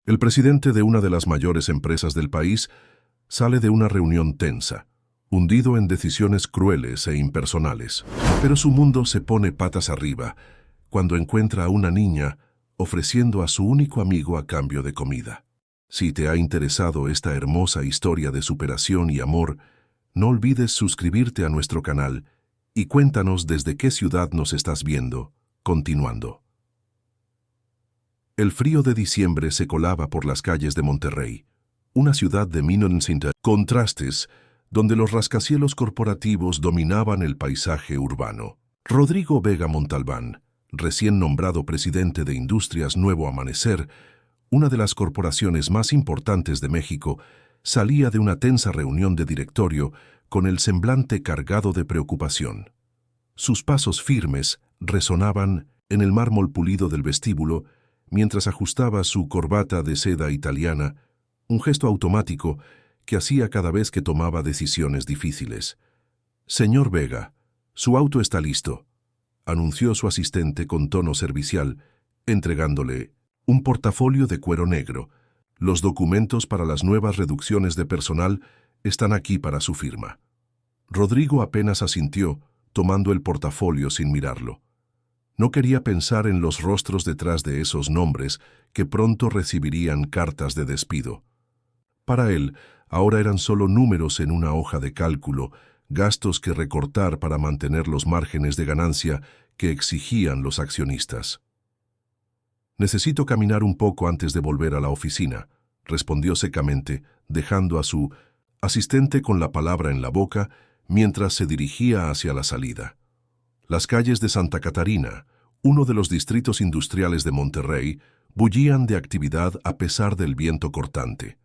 El presidente de una de las mayores empresas del país sale de una reunión tensa, hundido en decisiones crueles e impersonales. Pero su mundo se pone patas arriba cuando encuentra a una niña ofreciendo a su único amigo a cambio de comida. Si te ha interesado esta hermosa historia de superación y amor, no olvides suscribirte a nuestro canal y cuéntanos desde qué ciudad nos estás viendo. Continuando. El frío de diciembre se colaba por las calles de Monterrey, una ciudad de contrastes donde los rascacielos corporativos dominaban el paisaje urbano. Rodrigo Vega Montalbán, recién nombrado presidente de Industrias Nuevo Amanecer, una de las corporaciones más importantes de México, salía de una tensa reunión de directorio con el semblante cargado de preocupación. Sus pasos firmes resonaban en el mármol pulido del vestíbulo mientras ajustaba su corbata de seda italiana, un gesto automático que hacía cada vez que tomaba decisiones difíciles. «Señor Vega, su auto está listo», anunció su asistente con tono servicial, entregándole un portafolio de cuero negro. «Los documentos para las nuevas reducciones de personal están aquí para su firma». Rodrigo apenas asintió, tomando el portafolio sin mirarlo. No quería pensar en los rostros detrás de esos nombres que pronto recibirían cartas de despido. Para él, ahora eran solo números en una hoja de cálculo, gastos que recortar para mantener los márgenes de ganancia que exigían los accionistas. «Necesito caminar un poco antes de volver a la oficina», respondió secamente, dejando a su asistente con la palabra en la boca mientras se dirigía hacia la salida. Las calles de Santa Catarina, uno de los distritos industriales de Monterrey, bullían de actividad a pesar del viento cortante.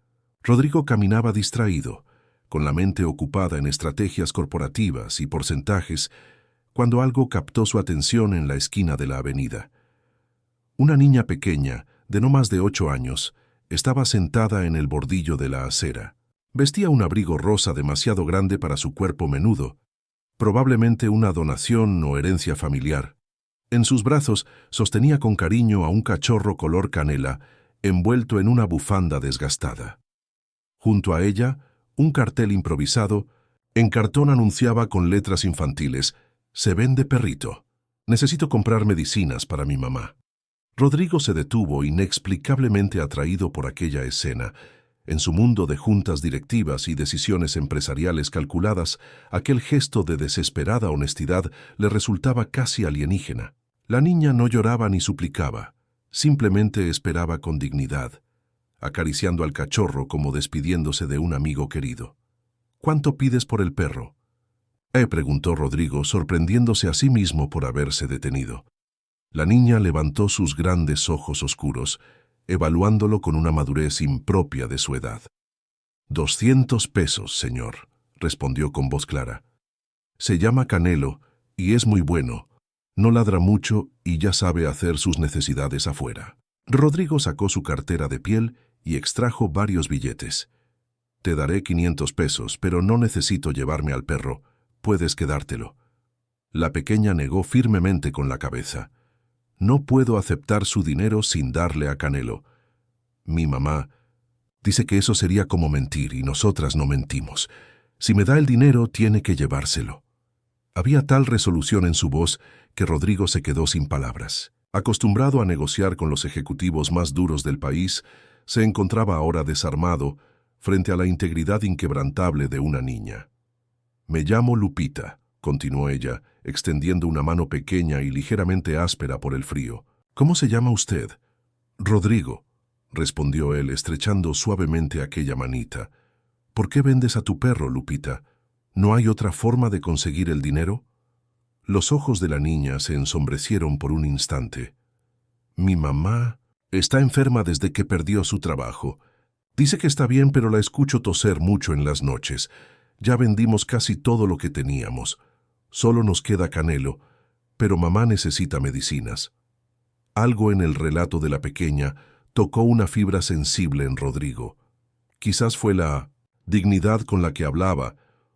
Rodrigo caminaba distraído, con la mente ocupada en estrategias corporativas y porcentajes, cuando algo captó su atención en la esquina de la avenida. Una niña pequeña, de no más de 8 años, estaba sentada en el bordillo de la acera. Vestía un abrigo rosa demasiado grande para su cuerpo menudo, probablemente una donación o herencia familiar. En sus brazos sostenía con cariño a un cachorro color canela, envuelto en una bufanda desgastada. Junto a ella, un cartel improvisado, en cartón anunciaba con letras infantiles: «Se vende perrito. Necesito comprar medicinas para mi mamá». Rodrigo se detuvo inexplicablemente atraído por aquella escena. En su mundo de juntas directivas y decisiones empresariales calculadas, aquel gesto de desesperada honestidad le resultaba casi alienígena. La niña no lloraba ni suplicaba, simplemente esperaba con dignidad, acariciando al cachorro como despidiéndose de un amigo querido. «¿Cuánto pides por el perro?», preguntó Rodrigo, sorprendiéndose a sí mismo por haberse detenido. La niña levantó sus grandes ojos oscuros, evaluándolo con una madurez impropia de su edad. «200 pesos, señor», respondió con voz clara. «Se llama Canelo y es muy bueno. No ladra mucho y ya sabe hacer sus necesidades afuera». Rodrigo sacó su cartera de piel y extrajo varios billetes. «Te daré 500 pesos, pero no necesito llevarme al perro. Puedes quedártelo». La pequeña negó firmemente con la cabeza. «No puedo aceptar su dinero sin darle a Canelo. Mi mamá dice que eso sería como mentir y nosotras no mentimos. Si me da el dinero, tiene que llevárselo». Había tal resolución en su voz que Rodrigo se quedó sin palabras. Acostumbrado a negociar con los ejecutivos más duros del país, se encontraba ahora desarmado frente a la integridad inquebrantable de una niña. «Me llamo Lupita», continuó ella, extendiendo una mano pequeña y ligeramente áspera por el frío. «¿Cómo se llama usted?» «Rodrigo», respondió él, estrechando suavemente aquella manita. «¿Por qué vendes a tu perro, Lupita? ¿No hay otra forma de conseguir el dinero?» Los ojos de la niña se ensombrecieron por un instante. «Mi mamá está enferma desde que perdió su trabajo. Dice que está bien, pero la escucho toser mucho en las noches. Ya vendimos casi todo lo que teníamos. Solo nos queda Canelo, pero mamá necesita medicinas». Algo en el relato de la pequeña tocó una fibra sensible en Rodrigo. Quizás fue la dignidad con la que hablaba,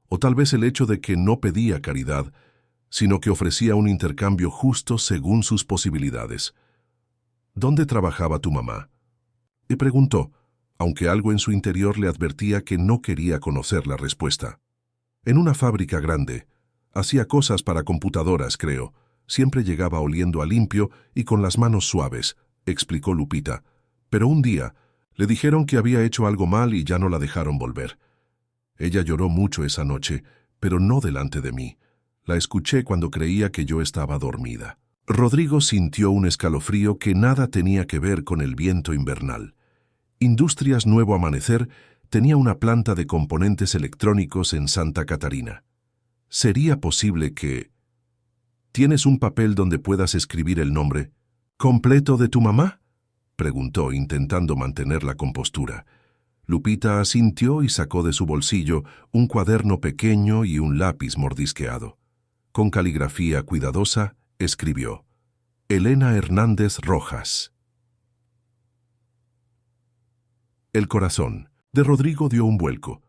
o tal vez el hecho de que no pedía caridad, sino que ofrecía un intercambio justo según sus posibilidades. «¿Dónde trabajaba tu mamá?», Y preguntó, aunque algo en su interior le advertía que no quería conocer la respuesta. En una fábrica grande. Hacía cosas para computadoras, creo. Siempre llegaba oliendo a limpio y con las manos suaves, explicó Lupita. Pero un día le dijeron que había hecho algo mal y ya no la dejaron volver. Ella lloró mucho esa noche, pero no delante de mí. La escuché cuando creía que yo estaba dormida. Rodrigo sintió un escalofrío que nada tenía que ver con el viento invernal. Industrias Nuevo Amanecer tenía una planta de componentes electrónicos en Santa Catarina. ¿Sería posible que... ¿Tienes un papel donde puedas escribir el nombre completo de tu mamá?, preguntó, intentando mantener la compostura. Lupita asintió y sacó de su bolsillo un cuaderno pequeño y un lápiz mordisqueado. Con caligrafía cuidadosa, escribió: Elena Hernández Rojas. El corazón de Rodrigo dio un vuelco.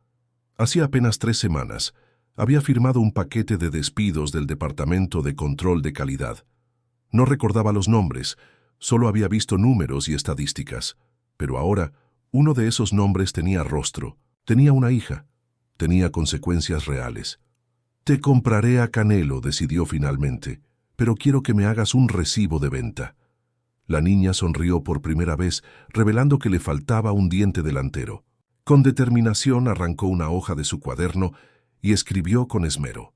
Hacía apenas 3 semanas, había firmado un paquete de despidos del Departamento de Control de Calidad. No recordaba los nombres, solo había visto números y estadísticas. Pero ahora, uno de esos nombres tenía rostro, tenía una hija, tenía consecuencias reales. Te compraré a Canelo, decidió finalmente, pero quiero que me hagas un recibo de venta. La niña sonrió por primera vez, revelando que le faltaba un diente delantero. Con determinación arrancó una hoja de su cuaderno y escribió con esmero: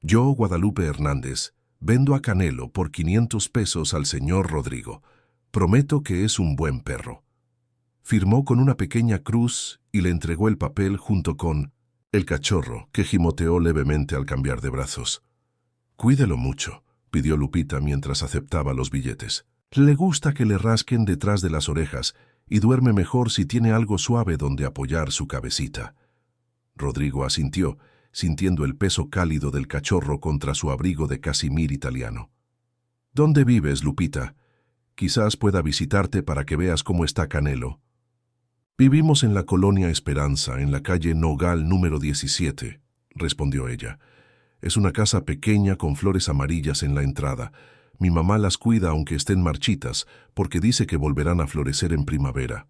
Yo, Guadalupe Hernández, vendo a Canelo por 500 pesos al señor Rodrigo. Prometo que es un buen perro. Firmó con una pequeña cruz y le entregó el papel junto con el cachorro, que gimoteó levemente al cambiar de brazos. Cuídelo mucho, pidió Lupita mientras aceptaba los billetes. Le gusta que le rasquen detrás de las orejas y duerme mejor si tiene algo suave donde apoyar su cabecita. Rodrigo asintió, sintiendo el peso cálido del cachorro contra su abrigo de casimir italiano. ¿Dónde vives, Lupita? Quizás pueda visitarte para que veas cómo está Canelo. Vivimos en la colonia Esperanza, en la calle Nogal número 17, respondió ella. Es una casa pequeña con flores amarillas en la entrada. Mi mamá las cuida aunque estén marchitas, porque dice que volverán a florecer en primavera.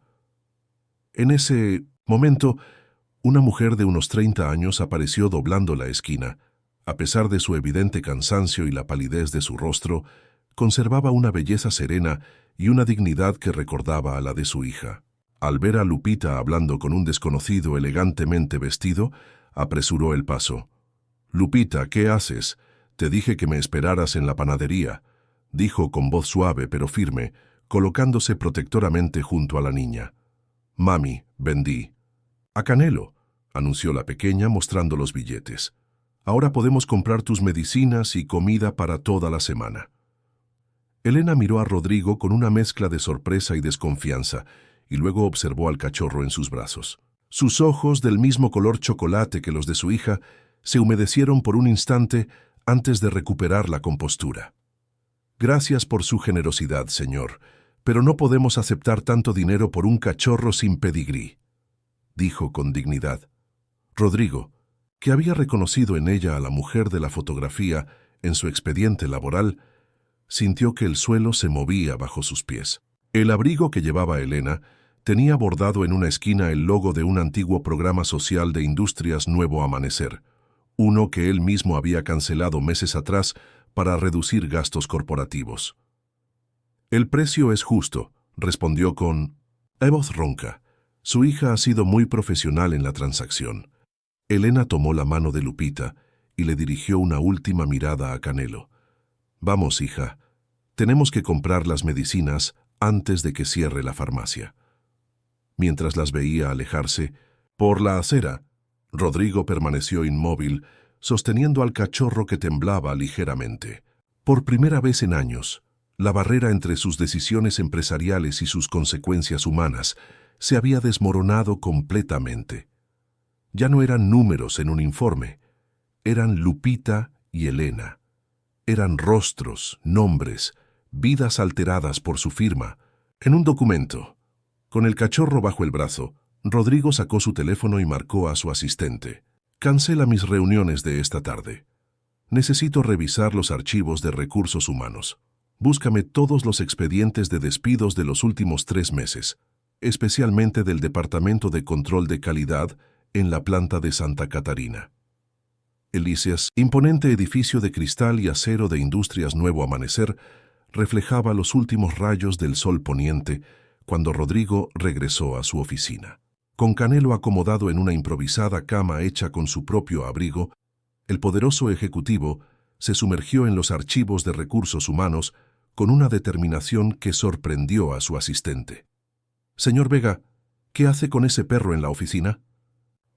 En ese momento, una mujer de unos 30 años apareció doblando la esquina. A pesar de su evidente cansancio y la palidez de su rostro, conservaba una belleza serena y una dignidad que recordaba a la de su hija. Al ver a Lupita hablando con un desconocido elegantemente vestido, apresuró el paso. «Lupita, ¿qué haces? Te dije que me esperaras en la panadería», dijo con voz suave pero firme, colocándose protectoramente junto a la niña. «Mami, vendí». «A Canelo», anunció la pequeña mostrando los billetes. «Ahora podemos comprar tus medicinas y comida para toda la semana». Elena miró a Rodrigo con una mezcla de sorpresa y desconfianza, y luego observó al cachorro en sus brazos. Sus ojos, del mismo color chocolate que los de su hija, se humedecieron por un instante antes de recuperar la compostura. «Gracias por su generosidad, señor, pero no podemos aceptar tanto dinero por un cachorro sin pedigrí», dijo con dignidad. Rodrigo, que había reconocido en ella a la mujer de la fotografía en su expediente laboral, sintió que el suelo se movía bajo sus pies. El abrigo que llevaba Elena tenía bordado en una esquina el logo de un antiguo programa social de Industrias Nuevo Amanecer, uno que él mismo había cancelado meses atrás para reducir gastos corporativos. «El precio es justo», respondió con voz ronca. Su hija ha sido muy profesional en la transacción. Elena tomó la mano de Lupita y le dirigió una última mirada a Canelo. «Vamos, hija, tenemos que comprar las medicinas antes de que cierre la farmacia». Mientras las veía alejarse, por la acera, Rodrigo permaneció inmóvil, sosteniendo al cachorro que temblaba ligeramente. Por primera vez en años, la barrera entre sus decisiones empresariales y sus consecuencias humanas se había desmoronado completamente. Ya no eran números en un informe, eran Lupita y Elena. Eran rostros, nombres, vidas alteradas por su firma, en un documento. Con el cachorro bajo el brazo, Rodrigo sacó su teléfono y marcó a su asistente. «Cancela mis reuniones de esta tarde. Necesito revisar los archivos de recursos humanos. Búscame todos los expedientes de despidos de los últimos 3 meses. especialmente del Departamento de Control de Calidad en la planta de Santa Catarina. El imponente edificio de cristal y acero de Industrias Nuevo Amanecer reflejaba los últimos rayos del sol poniente cuando Rodrigo regresó a su oficina. Con Canelo acomodado en una improvisada cama hecha con su propio abrigo, el poderoso ejecutivo se sumergió en los archivos de recursos humanos con una determinación que sorprendió a su asistente. «Señor Vega, ¿qué hace con ese perro en la oficina?»,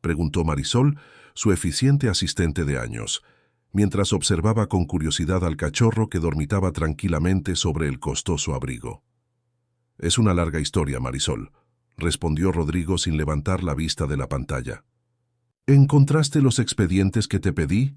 preguntó Marisol, su eficiente asistente de años, mientras observaba con curiosidad al cachorro que dormitaba tranquilamente sobre el costoso abrigo. «Es una larga historia, Marisol», respondió Rodrigo sin levantar la vista de la pantalla. «¿Encontraste los expedientes que te pedí?».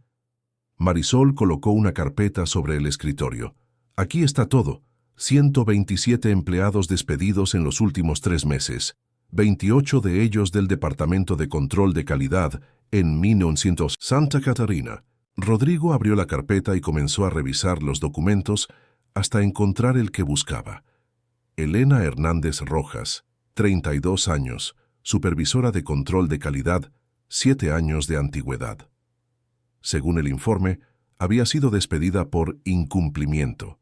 Marisol colocó una carpeta sobre el escritorio. «Aquí está todo. 127 empleados despedidos en los últimos 3 meses. 28 de ellos del Departamento de Control de Calidad en 1900 Santa Catarina». Rodrigo abrió la carpeta y comenzó a revisar los documentos hasta encontrar el que buscaba. Elena Hernández Rojas, 32 años, supervisora de control de calidad, 7 años de antigüedad. Según el informe, había sido despedida por incumplimiento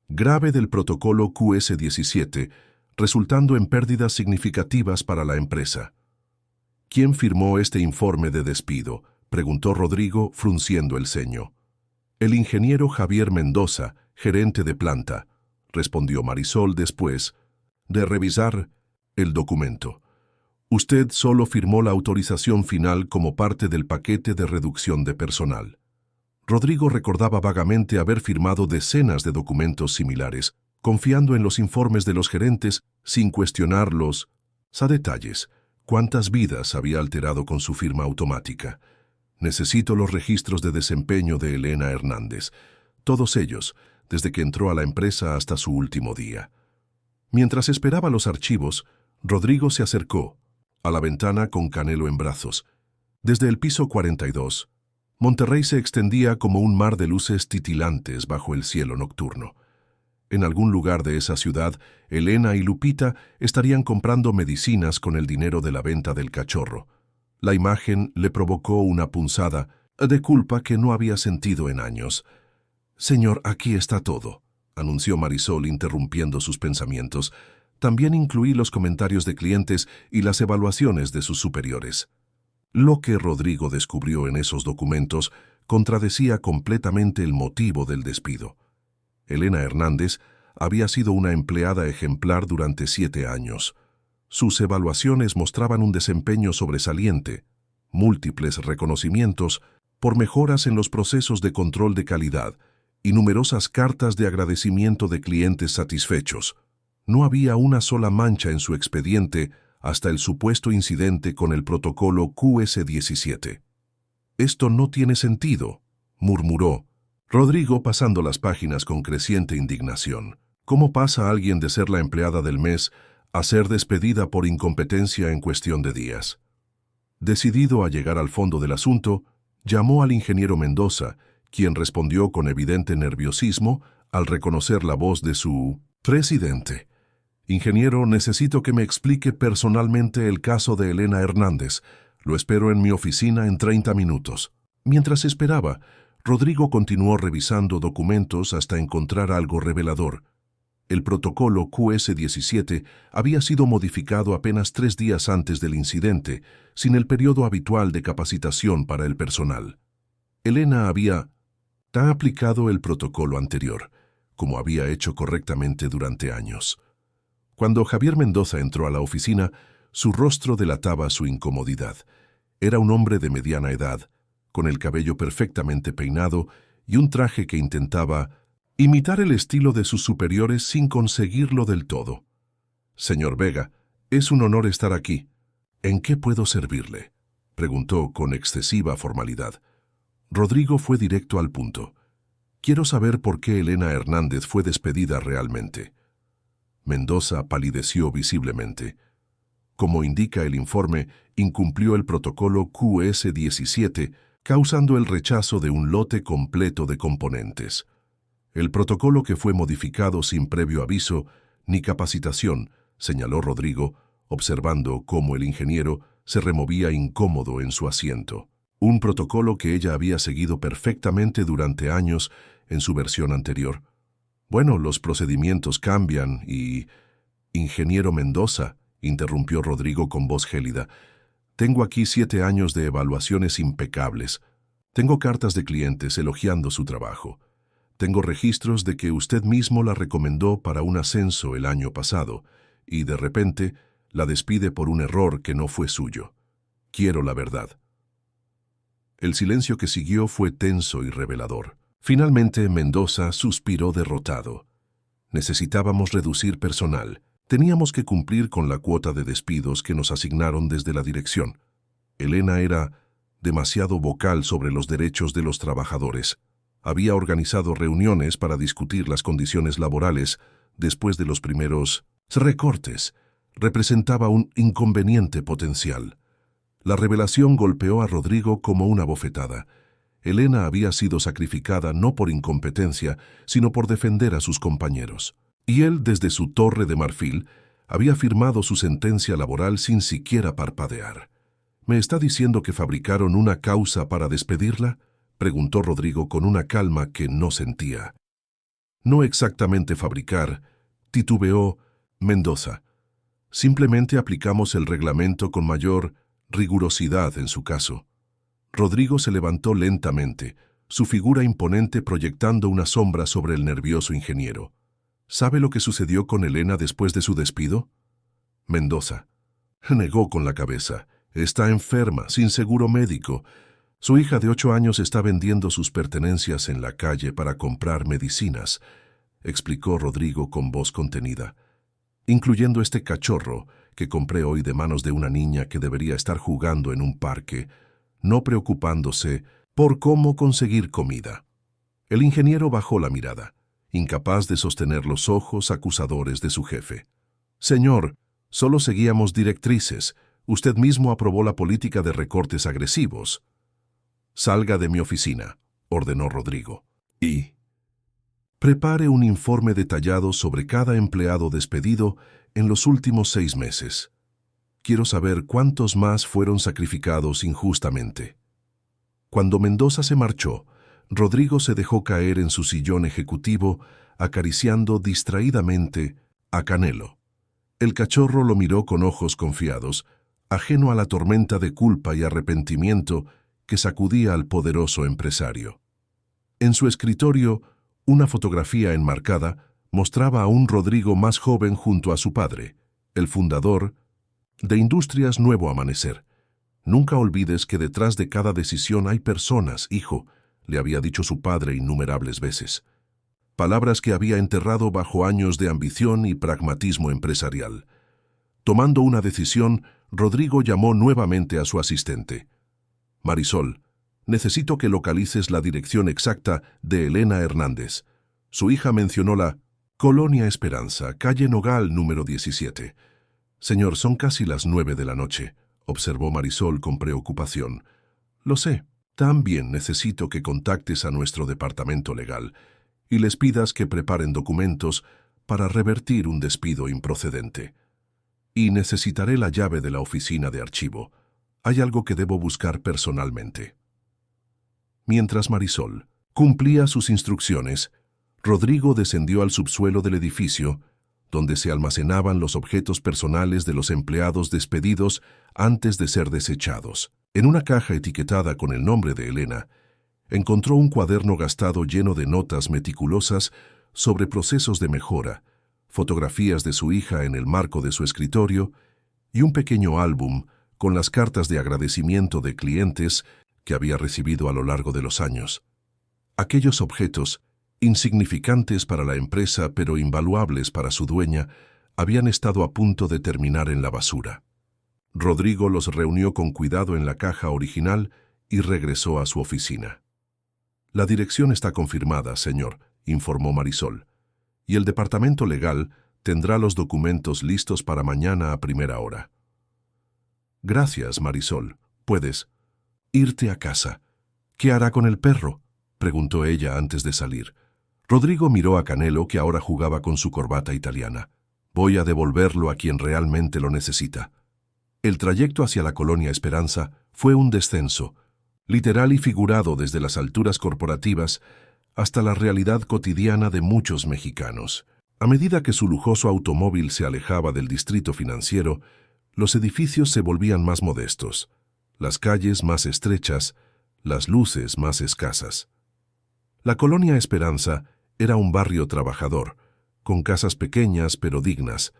grave del protocolo QS-17, resultando en pérdidas significativas para la empresa. «¿Quién firmó este informe de despido?», preguntó Rodrigo, frunciendo el ceño. «El ingeniero Javier Mendoza, gerente de planta», respondió Marisol después de revisar el documento. «Usted solo firmó la autorización final como parte del paquete de reducción de personal». Rodrigo recordaba vagamente haber firmado decenas de documentos similares, confiando en los informes de los gerentes sin cuestionarlos a detalles. ¿Cuántas vidas había alterado con su firma automática? «Necesito los registros de desempeño de Elena Hernández, todos ellos, desde que entró a la empresa hasta su último día». Mientras esperaba los archivos, Rodrigo se acercó a la ventana con Canelo en brazos. Desde el piso 42, Monterrey se extendía como un mar de luces titilantes bajo el cielo nocturno. En algún lugar de esa ciudad, Elena y Lupita estarían comprando medicinas con el dinero de la venta del cachorro. La imagen le provocó una punzada de culpa que no había sentido en años. «Señor, aquí está todo», anunció Marisol interrumpiendo sus pensamientos. «También incluí los comentarios de clientes y las evaluaciones de sus superiores». Lo que Rodrigo descubrió en esos documentos contradecía completamente el motivo del despido. Elena Hernández había sido una empleada ejemplar durante 7 años. Sus evaluaciones mostraban un desempeño sobresaliente, múltiples reconocimientos por mejoras en los procesos de control de calidad y numerosas cartas de agradecimiento de clientes satisfechos. No había una sola mancha en su expediente hasta el supuesto incidente con el protocolo QS-17. «Esto no tiene sentido», murmuró Rodrigo pasando las páginas con creciente indignación. «¿Cómo pasa alguien de ser la empleada del mes a ser despedida por incompetencia en cuestión de días?» Decidido a llegar al fondo del asunto, llamó al ingeniero Mendoza, quien respondió con evidente nerviosismo al reconocer la voz de su presidente. «Ingeniero, necesito que me explique personalmente el caso de Elena Hernández. Lo espero en mi oficina en 30 minutos». Mientras esperaba, Rodrigo continuó revisando documentos hasta encontrar algo revelador. El protocolo QS-17 había sido modificado apenas 3 días antes del incidente, sin el periodo habitual de capacitación para el personal. Elena había aplicado el protocolo anterior, como había hecho correctamente durante años. Cuando Javier Mendoza entró a la oficina, su rostro delataba su incomodidad. Era un hombre de mediana edad, con el cabello perfectamente peinado y un traje que intentaba imitar el estilo de sus superiores sin conseguirlo del todo. «Señor Vega, es un honor estar aquí. ¿En qué puedo servirle?», preguntó con excesiva formalidad. Rodrigo fue directo al punto. «Quiero saber por qué Elena Hernández fue despedida realmente». Mendoza palideció visiblemente. Como indica el informe, incumplió el protocolo QS-17, causando el rechazo de un lote completo de componentes. El protocolo, que fue modificado sin previo aviso ni capacitación, señaló Rodrigo, observando cómo el ingeniero se removía incómodo en su asiento. Un protocolo que ella había seguido perfectamente durante años en su versión anterior. Bueno, los procedimientos cambian y... Ingeniero Mendoza, interrumpió Rodrigo con voz gélida, tengo aquí 7 años de evaluaciones impecables. Tengo cartas de clientes elogiando su trabajo. Tengo registros de que usted mismo la recomendó para un ascenso el año pasado y de repente la despide por un error que no fue suyo. Quiero la verdad. El silencio que siguió fue tenso y revelador. Finalmente Mendoza suspiró derrotado. Necesitábamos reducir personal. Teníamos que cumplir con la cuota de despidos que nos asignaron desde la dirección. Elena era demasiado vocal sobre los derechos de los trabajadores. Había organizado reuniones para discutir las condiciones laborales después de los primeros recortes. Representaba un inconveniente potencial. La revelación golpeó a Rodrigo como una bofetada. Elena había sido sacrificada no por incompetencia, sino por defender a sus compañeros. Y él, desde su torre de marfil, había firmado su sentencia laboral sin siquiera parpadear. ¿Me está diciendo que fabricaron una causa para despedirla?, preguntó Rodrigo con una calma que no sentía. No exactamente fabricar, titubeó Mendoza. Simplemente aplicamos el reglamento con mayor rigurosidad en su caso. Rodrigo se levantó lentamente, su figura imponente proyectando una sombra sobre el nervioso ingeniero. ¿Sabe lo que sucedió con Elena después de su despido? Mendoza negó con la cabeza. Está enferma, sin seguro médico. Su hija de 8 años está vendiendo sus pertenencias en la calle para comprar medicinas, explicó Rodrigo con voz contenida. Incluyendo este cachorro que compré hoy de manos de una niña que debería estar jugando en un parque, no preocupándose por cómo conseguir comida. El ingeniero bajó la mirada, incapaz de sostener los ojos acusadores de su jefe. Señor, solo seguíamos directrices. Usted mismo aprobó la política de recortes agresivos. Salga de mi oficina, ordenó Rodrigo. Y prepare un informe detallado sobre cada empleado despedido en los últimos 6 meses. Quiero saber cuántos más fueron sacrificados injustamente. Cuando Mendoza se marchó, Rodrigo se dejó caer en su sillón ejecutivo, acariciando distraídamente a Canelo. El cachorro lo miró con ojos confiados, ajeno a la tormenta de culpa y arrepentimiento que sacudía al poderoso empresario. En su escritorio, una fotografía enmarcada mostraba a un Rodrigo más joven junto a su padre, el fundador de Industrias Nuevo Amanecer. Nunca olvides que detrás de cada decisión hay personas, hijo, le había dicho su padre innumerables veces. Palabras que había enterrado bajo años de ambición y pragmatismo empresarial. Tomando una decisión, Rodrigo llamó nuevamente a su asistente. Marisol, necesito que localices la dirección exacta de Elena Hernández. Su hija mencionó la Colonia Esperanza, calle Nogal número 17. Señor, son casi las 9 de la noche, observó Marisol con preocupación. Lo sé. También necesito que contactes a nuestro departamento legal y les pidas que preparen documentos para revertir un despido improcedente. Y necesitaré la llave de la oficina de archivo. Hay algo que debo buscar personalmente. Mientras Marisol cumplía sus instrucciones, Rodrigo descendió al subsuelo del edificio, donde se almacenaban los objetos personales de los empleados despedidos antes de ser desechados. En una caja etiquetada con el nombre de Elena, encontró un cuaderno gastado lleno de notas meticulosas sobre procesos de mejora, fotografías de su hija en el marco de su escritorio y un pequeño álbum con las cartas de agradecimiento de clientes que había recibido a lo largo de los años. Aquellos objetos, insignificantes para la empresa pero invaluables para su dueña, habían estado a punto de terminar en la basura. Rodrigo los reunió con cuidado en la caja original y regresó a su oficina. La dirección está confirmada, señor, informó Marisol, y el departamento legal tendrá los documentos listos para mañana a primera hora. Gracias, Marisol. Puedes irte a casa. ¿Qué hará con el perro?, preguntó ella antes de salir. Rodrigo miró a Canelo, que ahora jugaba con su corbata italiana. Voy a devolverlo a quien realmente lo necesita. El trayecto hacia la colonia Esperanza fue un descenso, literal y figurado desde las alturas corporativas hasta la realidad cotidiana de muchos mexicanos. A medida que su lujoso automóvil se alejaba del distrito financiero, los edificios se volvían más modestos, las calles más estrechas, las luces más escasas. La colonia Esperanza era un barrio trabajador, con casas pequeñas pero dignas,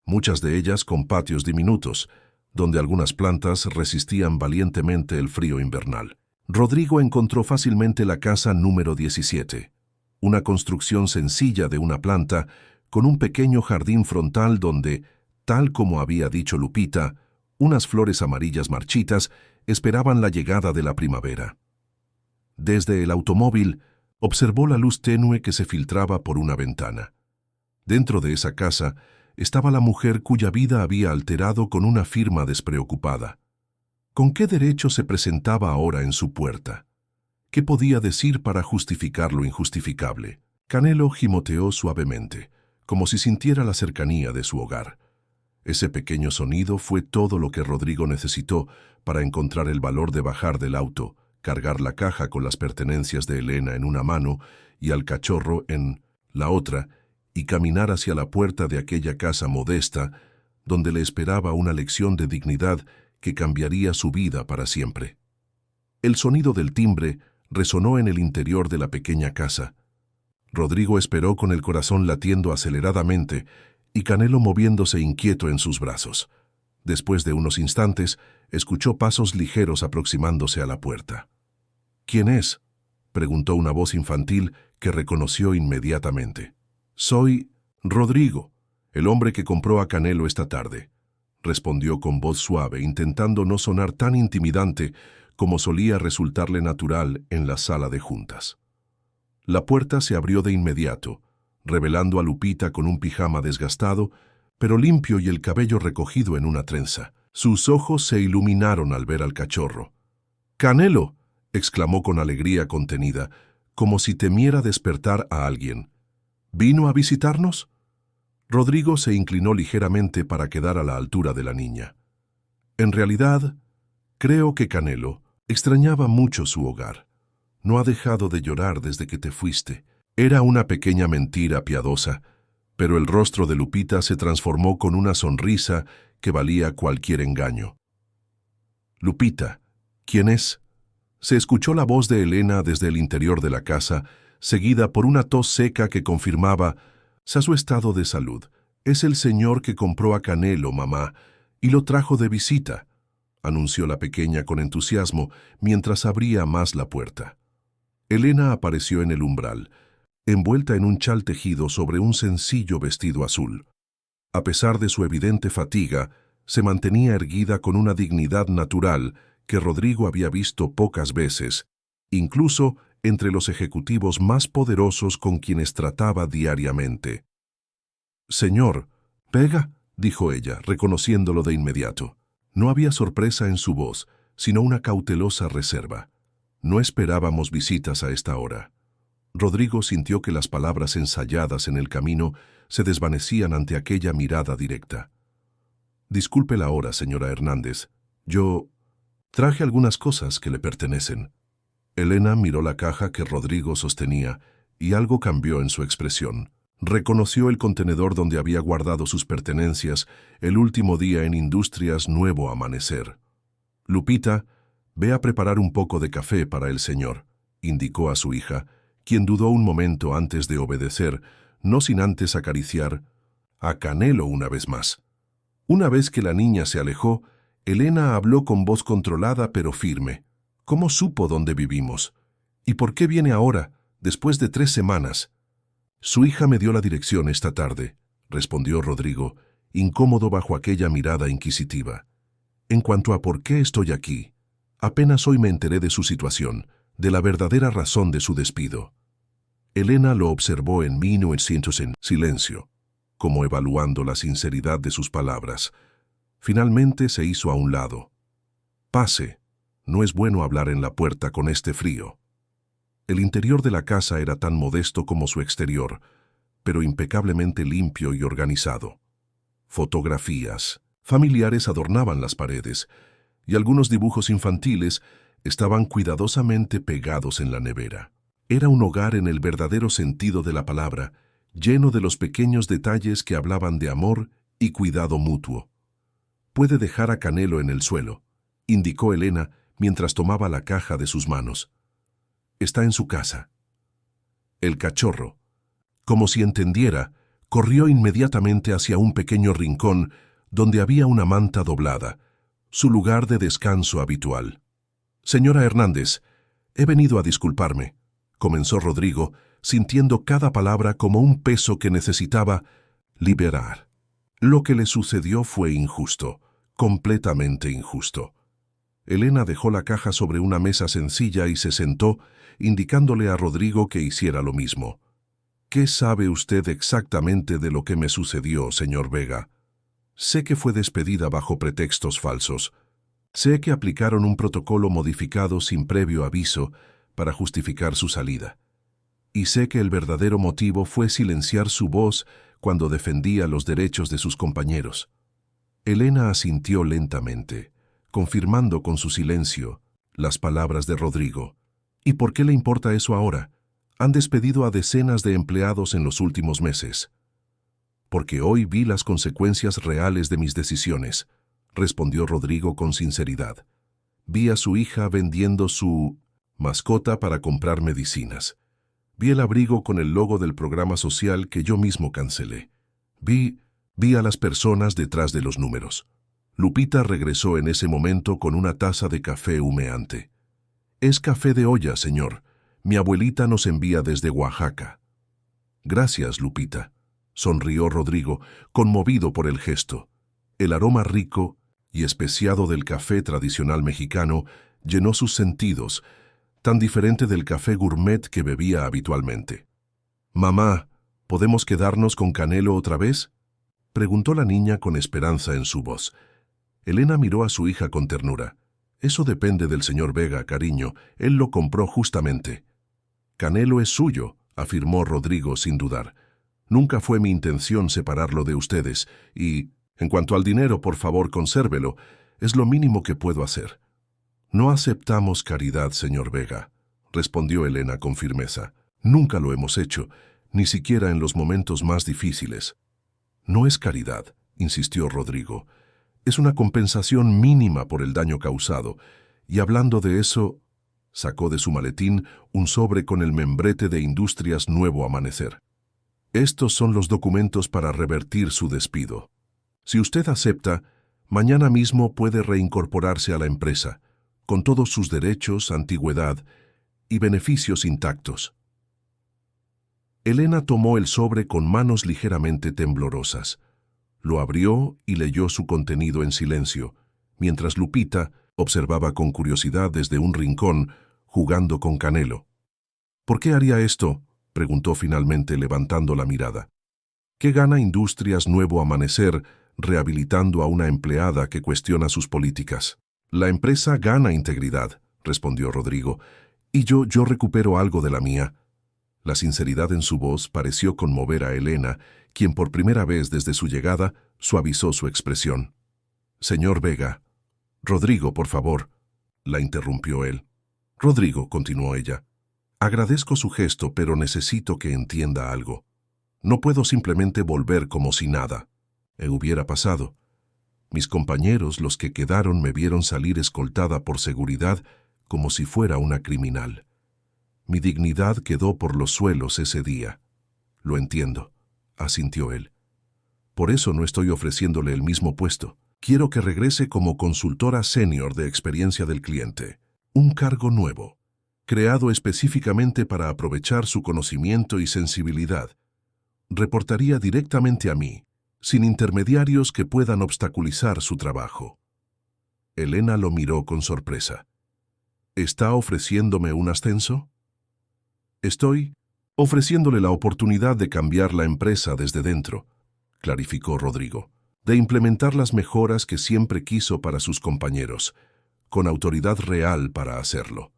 muchas de ellas con patios diminutos, donde algunas plantas resistían valientemente el frío invernal. Rodrigo encontró fácilmente la casa número 17, una construcción sencilla de una planta con un pequeño jardín frontal donde, tal como había dicho Lupita, unas flores amarillas marchitas esperaban la llegada de la primavera. Desde el automóvil, observó la luz tenue que se filtraba por una ventana. Dentro de esa casa estaba la mujer cuya vida había alterado con una firma despreocupada. ¿Con qué derecho se presentaba ahora en su puerta? ¿Qué podía decir para justificar lo injustificable? Canelo gimoteó suavemente, como si sintiera la cercanía de su hogar. Ese pequeño sonido fue todo lo que Rodrigo necesitó para encontrar el valor de bajar del auto, cargar la caja con las pertenencias de Elena en una mano y al cachorro en la otra, y caminar hacia la puerta de aquella casa modesta, donde le esperaba una lección de dignidad que cambiaría su vida para siempre. El sonido del timbre resonó en el interior de la pequeña casa. Rodrigo esperó con el corazón latiendo aceleradamente y Canelo moviéndose inquieto en sus brazos. Después de unos instantes, escuchó pasos ligeros aproximándose a la puerta. «¿Quién es?», preguntó una voz infantil que reconoció inmediatamente. «Soy Rodrigo, el hombre que compró a Canelo esta tarde», respondió con voz suave, intentando no sonar tan intimidante como solía resultarle natural en la sala de juntas. La puerta se abrió de inmediato, revelando a Lupita con un pijama desgastado, pero limpio y el cabello recogido en una trenza. Sus ojos se iluminaron al ver al cachorro. «¡Canelo!», exclamó con alegría contenida, como si temiera despertar a alguien. «¿Vino a visitarnos?». Rodrigo se inclinó ligeramente para quedar a la altura de la niña. «En realidad, creo que Canelo extrañaba mucho su hogar. No ha dejado de llorar desde que te fuiste». Era una pequeña mentira piadosa, pero el rostro de Lupita se transformó con una sonrisa que valía cualquier engaño. «Lupita, ¿quién es?». Se escuchó la voz de Elena desde el interior de la casa, seguida por una tos seca que confirmaba su estado de salud. «Es el señor que compró a Canelo, mamá, y lo trajo de visita», anunció la pequeña con entusiasmo mientras abría más la puerta. Elena apareció en el umbral, envuelta en un chal tejido sobre un sencillo vestido azul. A pesar de su evidente fatiga, se mantenía erguida con una dignidad natural que Rodrigo había visto pocas veces, incluso entre los ejecutivos más poderosos con quienes trataba diariamente. «Señor, ¿pega?», dijo ella, reconociéndolo de inmediato. No había sorpresa en su voz, sino una cautelosa reserva. No esperábamos visitas a esta hora. Rodrigo sintió que las palabras ensayadas en el camino se desvanecían ante aquella mirada directa. «Disculpe la hora, señora Hernández. Yo traje algunas cosas que le pertenecen». Elena miró la caja que Rodrigo sostenía y algo cambió en su expresión. Reconoció el contenedor donde había guardado sus pertenencias el último día en Industrias Nuevo Amanecer. «Lupita, ve a preparar un poco de café para el señor», indicó a su hija, quien dudó un momento antes de obedecer, no sin antes acariciar a Canelo una vez más. Una vez que la niña se alejó, Elena habló con voz controlada pero firme. «¿Cómo supo dónde vivimos? ¿Y por qué viene ahora, después de 3 semanas?» «Su hija me dio la dirección esta tarde», respondió Rodrigo, incómodo bajo aquella mirada inquisitiva. «En cuanto a por qué estoy aquí, apenas hoy me enteré de su situación, de la verdadera razón de su despido». Elena lo observó en silencio, como evaluando la sinceridad de sus palabras. Finalmente se hizo a un lado. «Pase, no es bueno hablar en la puerta con este frío». El interior de la casa era tan modesto como su exterior, pero impecablemente limpio y organizado. Fotografías familiares adornaban las paredes, y algunos dibujos infantiles estaban cuidadosamente pegados en la nevera. Era un hogar en el verdadero sentido de la palabra, lleno de los pequeños detalles que hablaban de amor y cuidado mutuo. «Puede dejar a Canelo en el suelo», indicó Elena mientras tomaba la caja de sus manos. «Está en su casa». El cachorro, como si entendiera, corrió inmediatamente hacia un pequeño rincón donde había una manta doblada, su lugar de descanso habitual. «Señora Hernández, he venido a disculparme», comenzó Rodrigo, sintiendo cada palabra como un peso que necesitaba liberar. Lo que le sucedió fue injusto, completamente injusto. Elena dejó la caja sobre una mesa sencilla y se sentó, indicándole a Rodrigo que hiciera lo mismo. «¿Qué sabe usted exactamente de lo que me sucedió, señor Vega? Sé que fue despedida bajo pretextos falsos. Sé que aplicaron un protocolo modificado sin previo aviso para justificar su salida. Y sé que el verdadero motivo fue silenciar su voz cuando defendía los derechos de sus compañeros». Elena asintió lentamente, confirmando con su silencio las palabras de Rodrigo. «¿Y por qué le importa eso ahora? Han despedido a decenas de empleados en los últimos meses». «Porque hoy vi las consecuencias reales de mis decisiones», respondió Rodrigo con sinceridad. «Vi a su hija vendiendo su mascota para comprar medicinas. Vi el abrigo con el logo del programa social que yo mismo cancelé. Vi a las personas detrás de los números». Lupita regresó en ese momento con una taza de café humeante. «Es café de olla, señor. Mi abuelita nos envía desde Oaxaca». «Gracias, Lupita», sonrió Rodrigo, conmovido por el gesto. El aroma rico y especiado del café tradicional mexicano llenó sus sentidos, tan diferente del café gourmet que bebía habitualmente. «Mamá, ¿podemos quedarnos con Canelo otra vez?», preguntó la niña con esperanza en su voz. Elena miró a su hija con ternura. «Eso depende del señor Vega, cariño. Él lo compró justamente». «Canelo es suyo», afirmó Rodrigo sin dudar. «Nunca fue mi intención separarlo de ustedes, y, en cuanto al dinero, por favor, consérvelo. Es lo mínimo que puedo hacer». «No aceptamos caridad, señor Vega», respondió Elena con firmeza. «Nunca lo hemos hecho, ni siquiera en los momentos más difíciles». «No es caridad», insistió Rodrigo. «Es una compensación mínima por el daño causado. Y hablando de eso», sacó de su maletín un sobre con el membrete de Industrias Nuevo Amanecer. «Estos son los documentos para revertir su despido. Si usted acepta, mañana mismo puede reincorporarse a la empresa, con todos sus derechos, antigüedad y beneficios intactos». Elena tomó el sobre con manos ligeramente temblorosas. Lo abrió y leyó su contenido en silencio, mientras Lupita observaba con curiosidad desde un rincón, jugando con Canelo. «¿Por qué haría esto?», preguntó finalmente levantando la mirada. «¿Qué gana Industrias Nuevo Amanecer rehabilitando a una empleada que cuestiona sus políticas?» «La empresa gana integridad», respondió Rodrigo, «y yo recupero algo de la mía». La sinceridad en su voz pareció conmover a Elena, quien por primera vez desde su llegada suavizó su expresión. «Señor Vega». «Rodrigo, por favor», la interrumpió él. «Rodrigo», continuó ella, «agradezco su gesto, pero necesito que entienda algo. No puedo simplemente volver como si nada hubiera pasado. Mis compañeros, los que quedaron, me vieron salir escoltada por seguridad como si fuera una criminal. Mi dignidad quedó por los suelos ese día». «Lo entiendo», asintió él. «Por eso no estoy ofreciéndole el mismo puesto. Quiero que regrese como consultora senior de experiencia del cliente. Un cargo nuevo, creado específicamente para aprovechar su conocimiento y sensibilidad. Reportaría directamente a mí, sin intermediarios que puedan obstaculizar su trabajo». Elena lo miró con sorpresa. «¿Está ofreciéndome un ascenso?» «Estoy ofreciéndole la oportunidad de cambiar la empresa desde dentro», clarificó Rodrigo, «de implementar las mejoras que siempre quiso para sus compañeros, con autoridad real para hacerlo».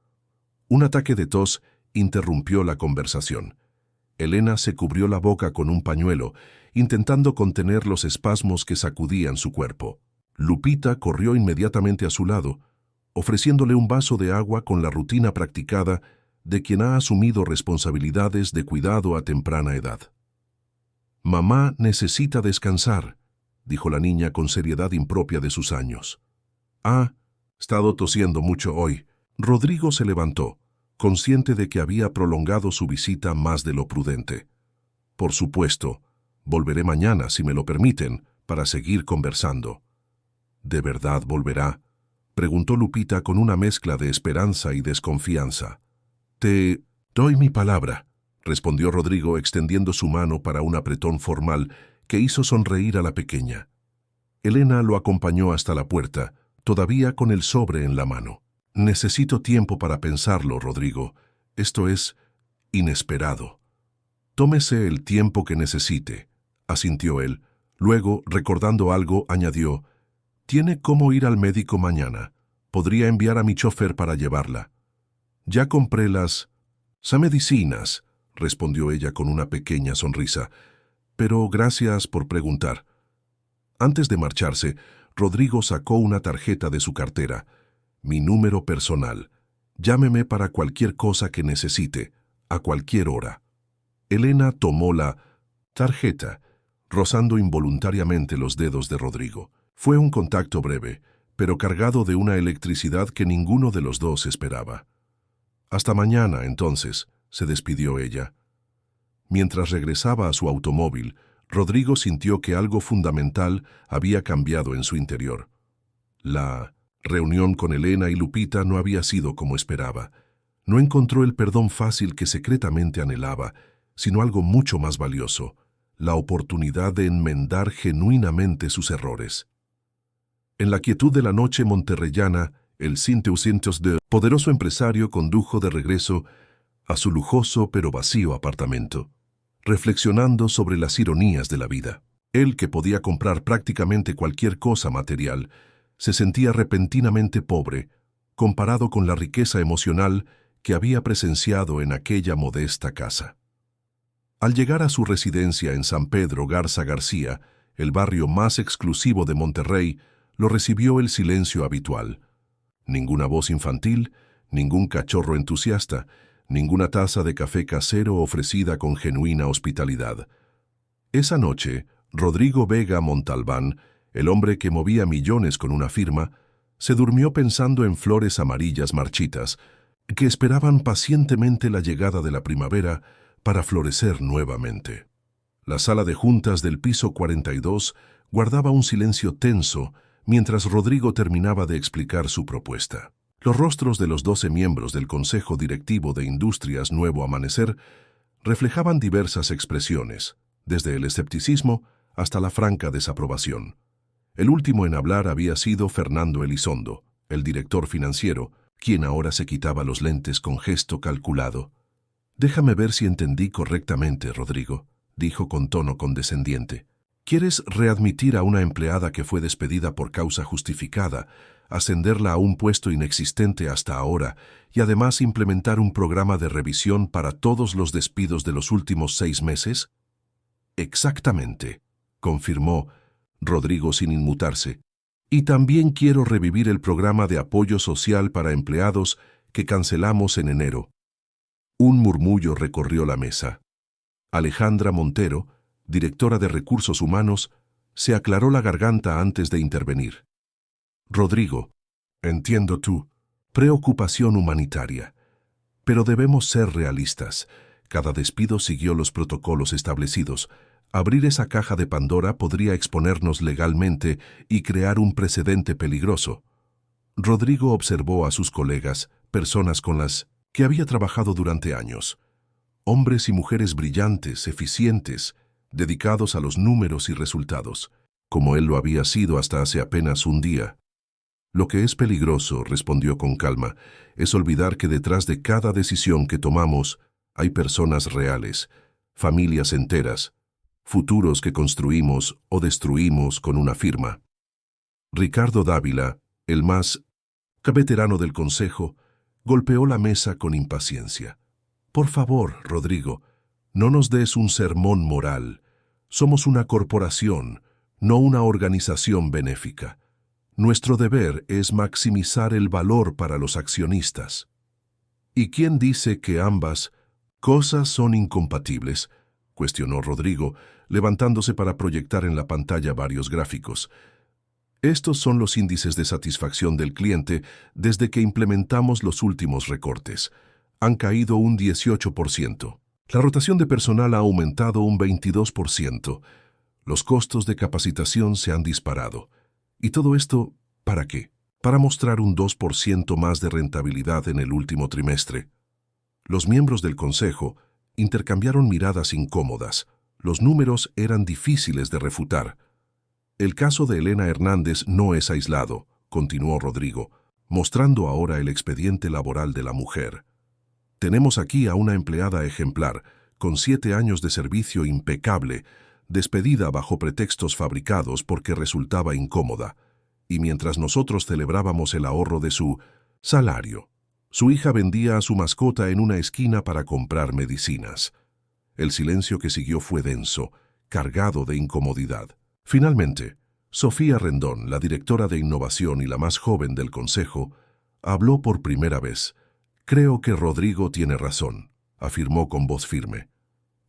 Un ataque de tos interrumpió la conversación. Elena se cubrió la boca con un pañuelo intentando contener los espasmos que sacudían su cuerpo. Lupita corrió inmediatamente a su lado, ofreciéndole un vaso de agua con la rutina practicada de quien ha asumido responsabilidades de cuidado a temprana edad. «Mamá necesita descansar», dijo la niña con seriedad impropia de sus años. «Ha estado tosiendo mucho hoy». Rodrigo se levantó, consciente de que había prolongado su visita más de lo prudente. «Por supuesto, volveré mañana, si me lo permiten, para seguir conversando». «¿De verdad volverá?», preguntó Lupita con una mezcla de esperanza y desconfianza. «Te doy mi palabra», respondió Rodrigo extendiendo su mano para un apretón formal que hizo sonreír a la pequeña. Elena lo acompañó hasta la puerta, todavía con el sobre en la mano. «Necesito tiempo para pensarlo, Rodrigo. Esto es inesperado». «Tómese el tiempo que necesite», asintió él. Luego, recordando algo, añadió: «Tiene cómo ir al médico mañana. Podría enviar a mi chofer para llevarla». «Ya compré las medicinas», respondió ella con una pequeña sonrisa. «Pero gracias por preguntar». Antes de marcharse, Rodrigo sacó una tarjeta de su cartera. «Mi número personal. Llámeme para cualquier cosa que necesite, a cualquier hora». Elena tomó la tarjeta, rozando involuntariamente los dedos de Rodrigo. Fue un contacto breve, pero cargado de una electricidad que ninguno de los dos esperaba. «Hasta mañana, entonces», se despidió ella. Mientras regresaba a su automóvil, Rodrigo sintió que algo fundamental había cambiado en su interior. La reunión con Elena y Lupita no había sido como esperaba. No encontró el perdón fácil que secretamente anhelaba, sino algo mucho más valioso: la oportunidad de enmendar genuinamente sus errores. En la quietud de la noche monterrellana, el poderoso empresario condujo de regreso a su lujoso pero vacío apartamento, reflexionando sobre las ironías de la vida. Él, que podía comprar prácticamente cualquier cosa material, se sentía repentinamente pobre comparado con la riqueza emocional que había presenciado en aquella modesta casa. Al llegar a su residencia en San Pedro Garza García, el barrio más exclusivo de Monterrey, lo recibió el silencio habitual. Ninguna voz infantil, ningún cachorro entusiasta, ninguna taza de café casero ofrecida con genuina hospitalidad. Esa noche, Rodrigo Vega Montalbán, el hombre que movía millones con una firma, se durmió pensando en flores amarillas marchitas, que esperaban pacientemente la llegada de la primavera para florecer nuevamente. La sala de juntas del piso 42 guardaba un silencio tenso mientras Rodrigo terminaba de explicar su propuesta. Los rostros de los 12 miembros del Consejo Directivo de Industrias Nuevo Amanecer reflejaban diversas expresiones, desde el escepticismo hasta la franca desaprobación. El último en hablar había sido Fernando Elizondo, el director financiero, quien ahora se quitaba los lentes con gesto calculado. «Déjame ver si entendí correctamente, Rodrigo», dijo con tono condescendiente. «¿Quieres readmitir a una empleada que fue despedida por causa justificada, ascenderla a un puesto inexistente hasta ahora y además implementar un programa de revisión para todos los despidos de los últimos 6 meses?» «Exactamente», confirmó Rodrigo sin inmutarse. «Y también quiero revivir el programa de apoyo social para empleados que cancelamos en enero». Un murmullo recorrió la mesa. Alejandra Montero, directora de Recursos Humanos, se aclaró la garganta antes de intervenir. «Rodrigo, entiendo tu preocupación humanitaria, pero debemos ser realistas. Cada despido siguió los protocolos establecidos. Abrir esa caja de Pandora podría exponernos legalmente y crear un precedente peligroso». Rodrigo observó a sus colegas, personas con las que había trabajado durante años. Hombres y mujeres brillantes, eficientes, dedicados a los números y resultados, como él lo había sido hasta hace apenas un día. «Lo que es peligroso», respondió con calma, «es olvidar que detrás de cada decisión que tomamos hay personas reales, familias enteras, futuros que construimos o destruimos con una firma». Ricardo Dávila, el más veterano del consejo, golpeó la mesa con impaciencia. «Por favor, Rodrigo, no nos des un sermón moral. Somos una corporación, no una organización benéfica. Nuestro deber es maximizar el valor para los accionistas. ¿Y quién dice que ambas cosas son incompatibles?, cuestionó Rodrigo, levantándose para proyectar en la pantalla varios gráficos. Estos son los índices de satisfacción del cliente desde que implementamos los últimos recortes. Han caído un 18%. La rotación de personal ha aumentado un 22%. Los costos de capacitación se han disparado. ¿Y todo esto para qué? Para mostrar un 2% más de rentabilidad en el último trimestre. Los miembros del consejo intercambiaron miradas incómodas. Los números eran difíciles de refutar. El caso de Elena Hernández no es aislado, continuó Rodrigo, mostrando ahora el expediente laboral de la mujer. Tenemos aquí a una empleada ejemplar, con 7 años de servicio impecable, despedida bajo pretextos fabricados porque resultaba incómoda, y mientras nosotros celebrábamos el ahorro de su salario, su hija vendía a su mascota en una esquina para comprar medicinas. El silencio que siguió fue denso, cargado de incomodidad. Finalmente, Sofía Rendón, la directora de innovación y la más joven del consejo, habló por primera vez. «Creo que Rodrigo tiene razón», afirmó con voz firme.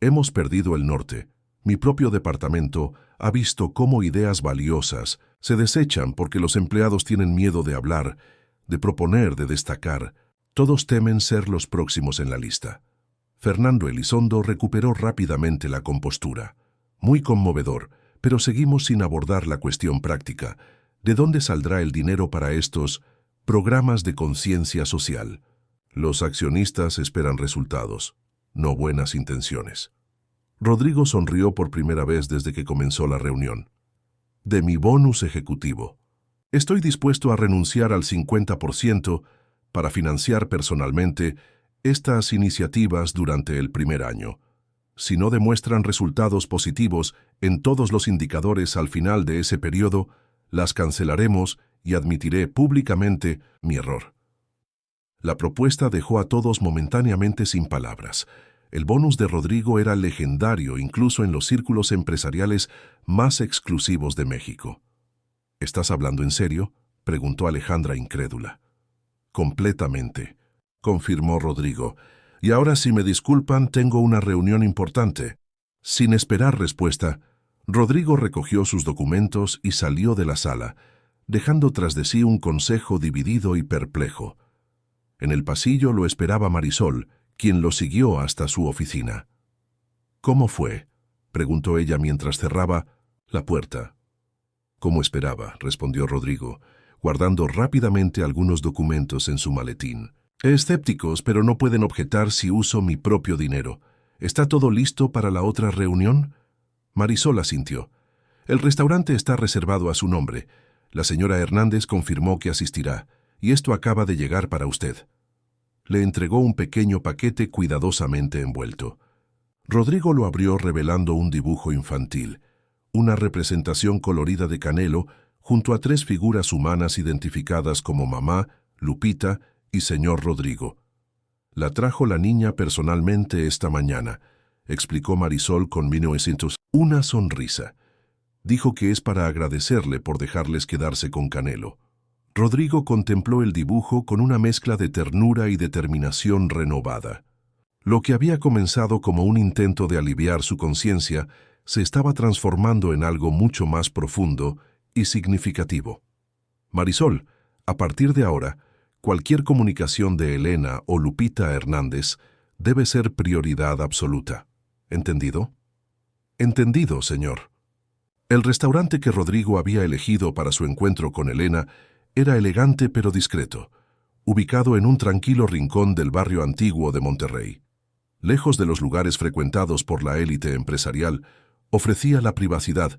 «Hemos perdido el norte. Mi propio departamento ha visto cómo ideas valiosas se desechan porque los empleados tienen miedo de hablar, de proponer, de destacar. Todos temen ser los próximos en la lista». Fernando Elizondo recuperó rápidamente la compostura. «Muy conmovedor, pero seguimos sin abordar la cuestión práctica. ¿De dónde saldrá el dinero para estos programas de conciencia social? Los accionistas esperan resultados, no buenas intenciones». Rodrigo sonrió por primera vez desde que comenzó la reunión. «De mi bonus ejecutivo. Estoy dispuesto a renunciar al 50% para financiar personalmente estas iniciativas durante el primer año. Si no demuestran resultados positivos en todos los indicadores al final de ese periodo, las cancelaremos y admitiré públicamente mi error». La propuesta dejó a todos momentáneamente sin palabras. El bonus de Rodrigo era legendario incluso en los círculos empresariales más exclusivos de México. «¿Estás hablando en serio?», preguntó Alejandra incrédula. «Completamente», confirmó Rodrigo. «Y ahora, si me disculpan, tengo una reunión importante». Sin esperar respuesta, Rodrigo recogió sus documentos y salió de la sala, dejando tras de sí un consejo dividido y perplejo. En el pasillo lo esperaba Marisol, quien lo siguió hasta su oficina. «¿Cómo fue?», preguntó ella mientras cerraba la puerta. «Como esperaba», respondió Rodrigo, guardando rápidamente algunos documentos en su maletín. «Escépticos, pero no pueden objetar si uso mi propio dinero. ¿Está todo listo para la otra reunión?». Marisol asintió. «El restaurante está reservado a su nombre. La señora Hernández confirmó que asistirá, y esto acaba de llegar para usted». Le entregó un pequeño paquete cuidadosamente envuelto. Rodrigo lo abrió revelando un dibujo infantil, una representación colorida de Canelo junto a 3 figuras humanas identificadas como Mamá, Lupita y Señor Rodrigo. «La trajo la niña personalmente esta mañana», explicó Marisol con 1900. Una sonrisa. Dijo que es para agradecerle por dejarles quedarse con Canelo. Rodrigo contempló el dibujo con una mezcla de ternura y determinación renovada. Lo que había comenzado como un intento de aliviar su conciencia se estaba transformando en algo mucho más profundo y significativo. «Marisol, a partir de ahora, cualquier comunicación de Elena o Lupita Hernández debe ser prioridad absoluta. ¿Entendido?». «Entendido, señor». El restaurante que Rodrigo había elegido para su encuentro con Elena era elegante pero discreto, ubicado en un tranquilo rincón del barrio antiguo de Monterrey. Lejos de los lugares frecuentados por la élite empresarial, ofrecía la privacidad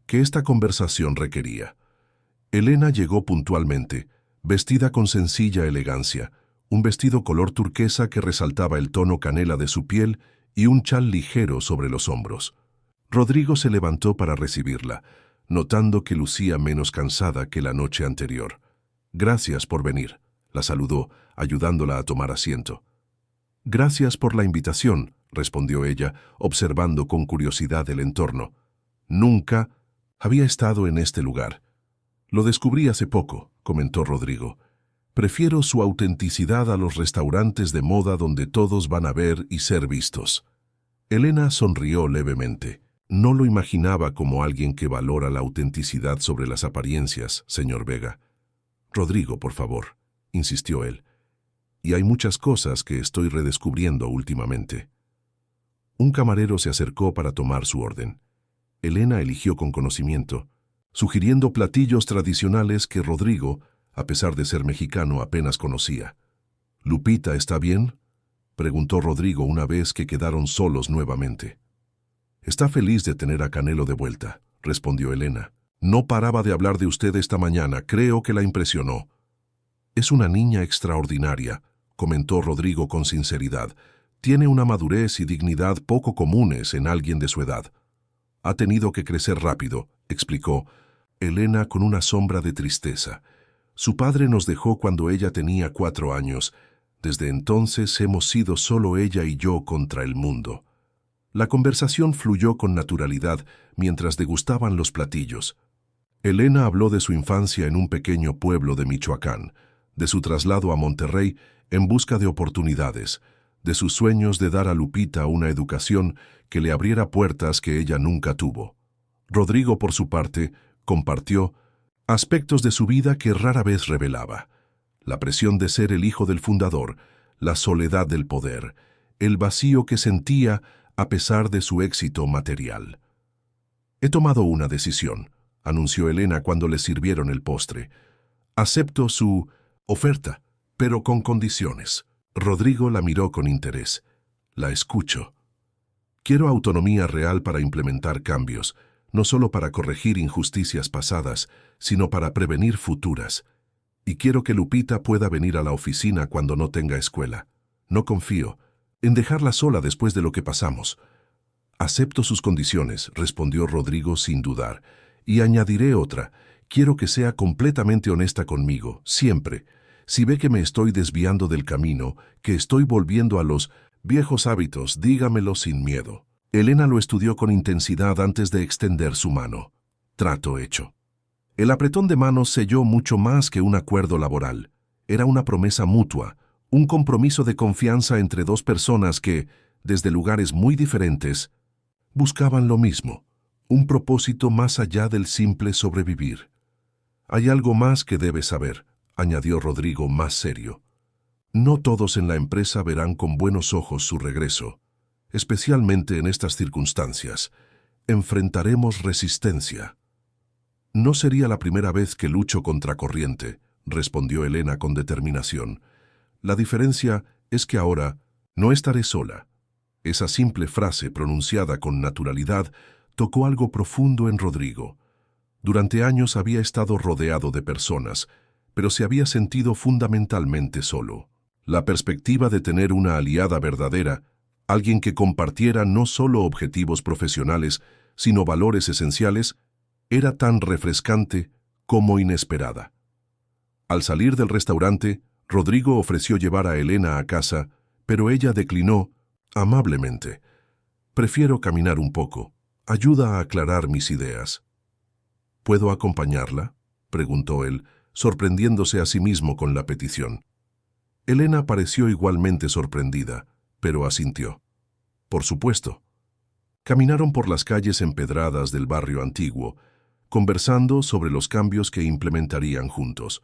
que esta conversación requería. Elena llegó puntualmente, vestida con sencilla elegancia, un vestido color turquesa que resaltaba el tono canela de su piel y un chal ligero sobre los hombros. Rodrigo se levantó para recibirla, notando que lucía menos cansada que la noche anterior. «Gracias por venir», la saludó, ayudándola a tomar asiento. «Gracias por la invitación», respondió ella, observando con curiosidad el entorno. Nunca había estado en este lugar. Lo descubrí hace poco, comentó Rodrigo. Prefiero su autenticidad a los restaurantes de moda donde todos van a ver y ser vistos. Elena sonrió levemente. No lo imaginaba como alguien que valora la autenticidad sobre las apariencias, señor Vega. Rodrigo, por favor, insistió él. Y hay muchas cosas que estoy redescubriendo últimamente. Un camarero se acercó para tomar su orden. Elena eligió con conocimiento, sugiriendo platillos tradicionales que Rodrigo, a pesar de ser mexicano, apenas conocía. «¿Lupita está bien?», preguntó Rodrigo una vez que quedaron solos nuevamente. «Está feliz de tener a Canelo de vuelta», respondió Elena. «No paraba de hablar de usted esta mañana, creo que la impresionó». «Es una niña extraordinaria», comentó Rodrigo con sinceridad. «Tiene una madurez y dignidad poco comunes en alguien de su edad». «Ha tenido que crecer rápido», explicó Elena con una sombra de tristeza. «Su padre nos dejó cuando ella tenía 4 años. Desde entonces hemos sido solo ella y yo contra el mundo». La conversación fluyó con naturalidad mientras degustaban los platillos. Elena habló de su infancia en un pequeño pueblo de Michoacán, de su traslado a Monterrey en busca de oportunidades, de sus sueños de dar a Lupita una educación que le abriera puertas que ella nunca tuvo. Rodrigo, por su parte, compartió aspectos de su vida que rara vez revelaba: la presión de ser el hijo del fundador, la soledad del poder, el vacío que sentía a pesar de su éxito material. «He tomado una decisión», anunció Elena cuando le sirvieron el postre. «Acepto su oferta, pero con condiciones». Rodrigo la miró con interés. «La escucho». «Quiero autonomía real para implementar cambios, no solo para corregir injusticias pasadas, sino para prevenir futuras. Y quiero que Lupita pueda venir a la oficina cuando no tenga escuela. No confío en dejarla sola después de lo que pasamos». «Acepto sus condiciones», respondió Rodrigo sin dudar. «Y añadiré otra. Quiero que sea completamente honesta conmigo, siempre. Si ve que me estoy desviando del camino, que estoy volviendo a los viejos hábitos, dígamelo sin miedo». Elena lo estudió con intensidad antes de extender su mano. Trato hecho. El apretón de manos selló mucho más que un acuerdo laboral. Era una promesa mutua, un compromiso de confianza entre dos personas que, desde lugares muy diferentes, buscaban lo mismo, un propósito más allá del simple sobrevivir. «Hay algo más que debes saber», añadió Rodrigo más serio. «No todos en la empresa verán con buenos ojos su regreso. Especialmente en estas circunstancias. Enfrentaremos resistencia». «No sería la primera vez que lucho contra corriente», respondió Elena con determinación. «La diferencia es que ahora no estaré sola». Esa simple frase pronunciada con naturalidad tocó algo profundo en Rodrigo. Durante años había estado rodeado de personas, pero se había sentido fundamentalmente solo. La perspectiva de tener una aliada verdadera, alguien que compartiera no solo objetivos profesionales, sino valores esenciales, era tan refrescante como inesperada. Al salir del restaurante, Rodrigo ofreció llevar a Elena a casa, pero ella declinó amablemente. «Prefiero caminar un poco. Ayuda a aclarar mis ideas». «¿Puedo acompañarla?», preguntó él, sorprendiéndose a sí mismo con la petición. Elena pareció igualmente sorprendida, pero asintió. «Por supuesto». Caminaron por las calles empedradas del barrio antiguo, conversando sobre los cambios que implementarían juntos.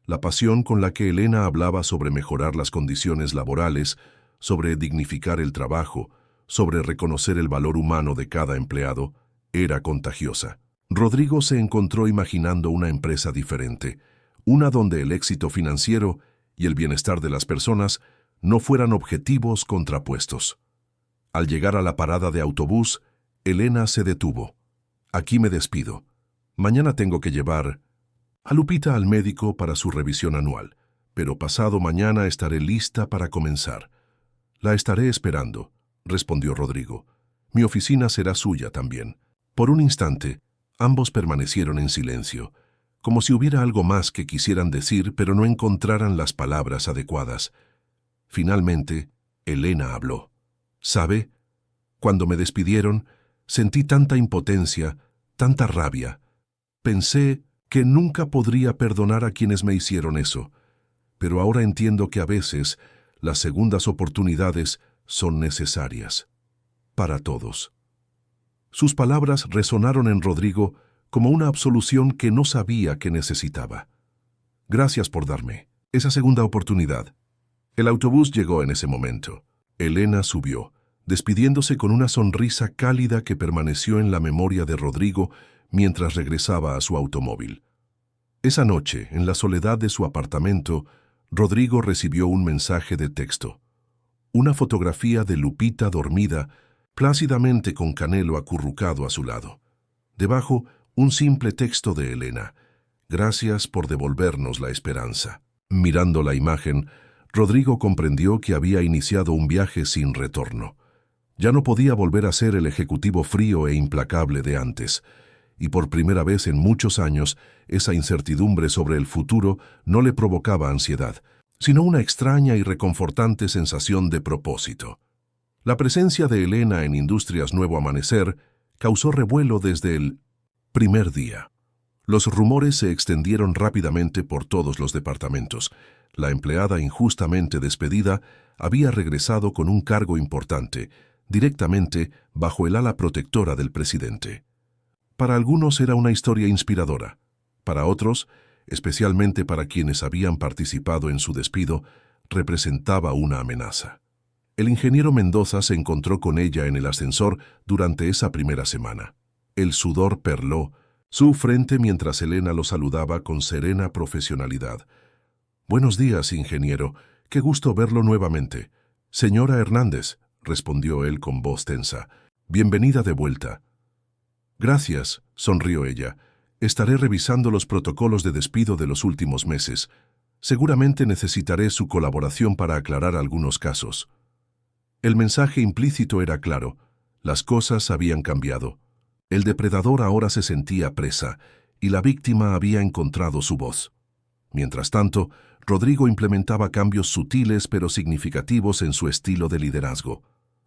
La pasión con la que Elena hablaba sobre mejorar las condiciones laborales, sobre dignificar el trabajo, sobre reconocer el valor humano de cada empleado, era contagiosa. Rodrigo se encontró imaginando una empresa diferente, una donde el éxito financiero y el bienestar de las personas no fueran objetivos contrapuestos. Al llegar a la parada de autobús, Elena se detuvo. «Aquí me despido. Mañana tengo que llevar a Lupita al médico para su revisión anual, pero pasado mañana estaré lista para comenzar». «La estaré esperando», respondió Rodrigo. «Mi oficina será suya también». Por un instante, ambos permanecieron en silencio, como si hubiera algo más que quisieran decir, pero no encontraran las palabras adecuadas. Finalmente, Elena habló. «¿Sabe? Cuando me despidieron, Sentí tanta impotencia, tanta rabia. Pensé que nunca podría perdonar a quienes me hicieron eso, pero ahora entiendo que a veces las segundas oportunidades son necesarias. Para todos. Sus palabras resonaron en Rodrigo como una absolución que no sabía que necesitaba. Gracias por darme esa segunda oportunidad. El autobús llegó en ese momento. Elena subió, despidiéndose con una sonrisa cálida que permaneció en la memoria de Rodrigo mientras regresaba a su automóvil. Esa noche, en la soledad de su apartamento, Rodrigo recibió un mensaje de texto. Una fotografía de Lupita dormida, plácidamente con Canelo acurrucado a su lado. Debajo, un simple texto de Elena. Gracias por devolvernos la esperanza. Mirando la imagen, Rodrigo comprendió que había iniciado un viaje sin retorno. Ya no podía volver a ser el ejecutivo frío e implacable de antes, y por primera vez en muchos años, esa incertidumbre sobre el futuro no le provocaba ansiedad, sino una extraña y reconfortante sensación de propósito. La presencia de Elena en Industrias Nuevo Amanecer causó revuelo desde el primer día. Los rumores se extendieron rápidamente por todos los departamentos. La empleada injustamente despedida había regresado con un cargo importante, directamente bajo el ala protectora del presidente. Para algunos era una historia inspiradora. Para otros, especialmente para quienes habían participado en su despido, representaba una amenaza. El ingeniero Mendoza se encontró con ella en el ascensor durante esa primera semana. El sudor perló su frente mientras Elena lo saludaba con serena profesionalidad. «Buenos días, ingeniero. Qué gusto verlo nuevamente». «Señora Hernández», respondió él con voz tensa. «Bienvenida de vuelta». «Gracias», sonrió ella. «Estaré revisando los protocolos de despido de los últimos meses. Seguramente necesitaré su colaboración para aclarar algunos casos». El mensaje implícito era claro. Las cosas habían cambiado. El depredador ahora se sentía presa, y la víctima había encontrado su voz. Mientras tanto, Rodrigo implementaba cambios sutiles pero significativos en su estilo de liderazgo.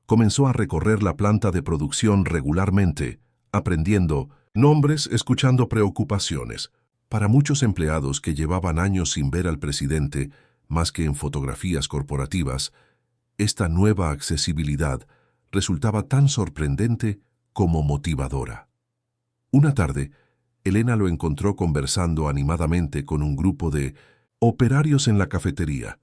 Comenzó a recorrer la planta de producción regularmente, aprendiendo nombres, escuchando preocupaciones. Para muchos empleados que llevaban años sin ver al presidente, más que en fotografías corporativas, esta nueva accesibilidad resultaba tan sorprendente como motivadora. Una tarde, Elena lo encontró conversando animadamente con un grupo de operarios en la cafetería.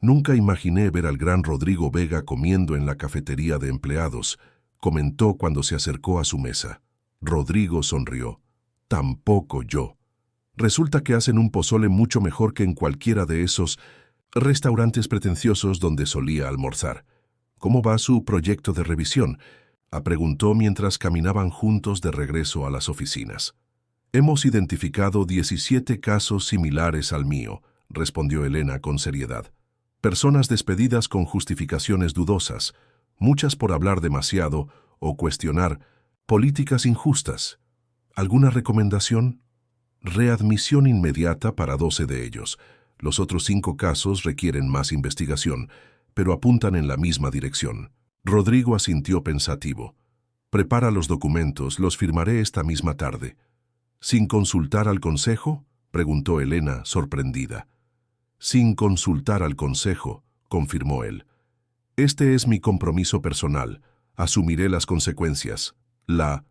«Nunca imaginé ver al gran Rodrigo Vega comiendo en la cafetería de empleados», comentó cuando se acercó a su mesa. Rodrigo sonrió. «Tampoco yo. Resulta que hacen un pozole mucho mejor que en cualquiera de esos restaurantes pretenciosos donde solía almorzar. ¿Cómo va su proyecto de revisión?», preguntó mientras caminaban juntos de regreso a las oficinas. «Hemos identificado 17 casos similares al mío», respondió Elena con seriedad. «Personas despedidas con justificaciones dudosas, muchas por hablar demasiado o cuestionar políticas injustas. ¿Alguna recomendación?» «Readmisión inmediata para 12 de ellos. Los otros 5 casos requieren más investigación, pero apuntan en la misma dirección». Rodrigo asintió pensativo. «Prepara los documentos, los firmaré esta misma tarde». «¿Sin consultar al consejo?», preguntó Elena, sorprendida. «Sin consultar al consejo», confirmó él. «Este es mi compromiso personal. Asumiré las consecuencias». La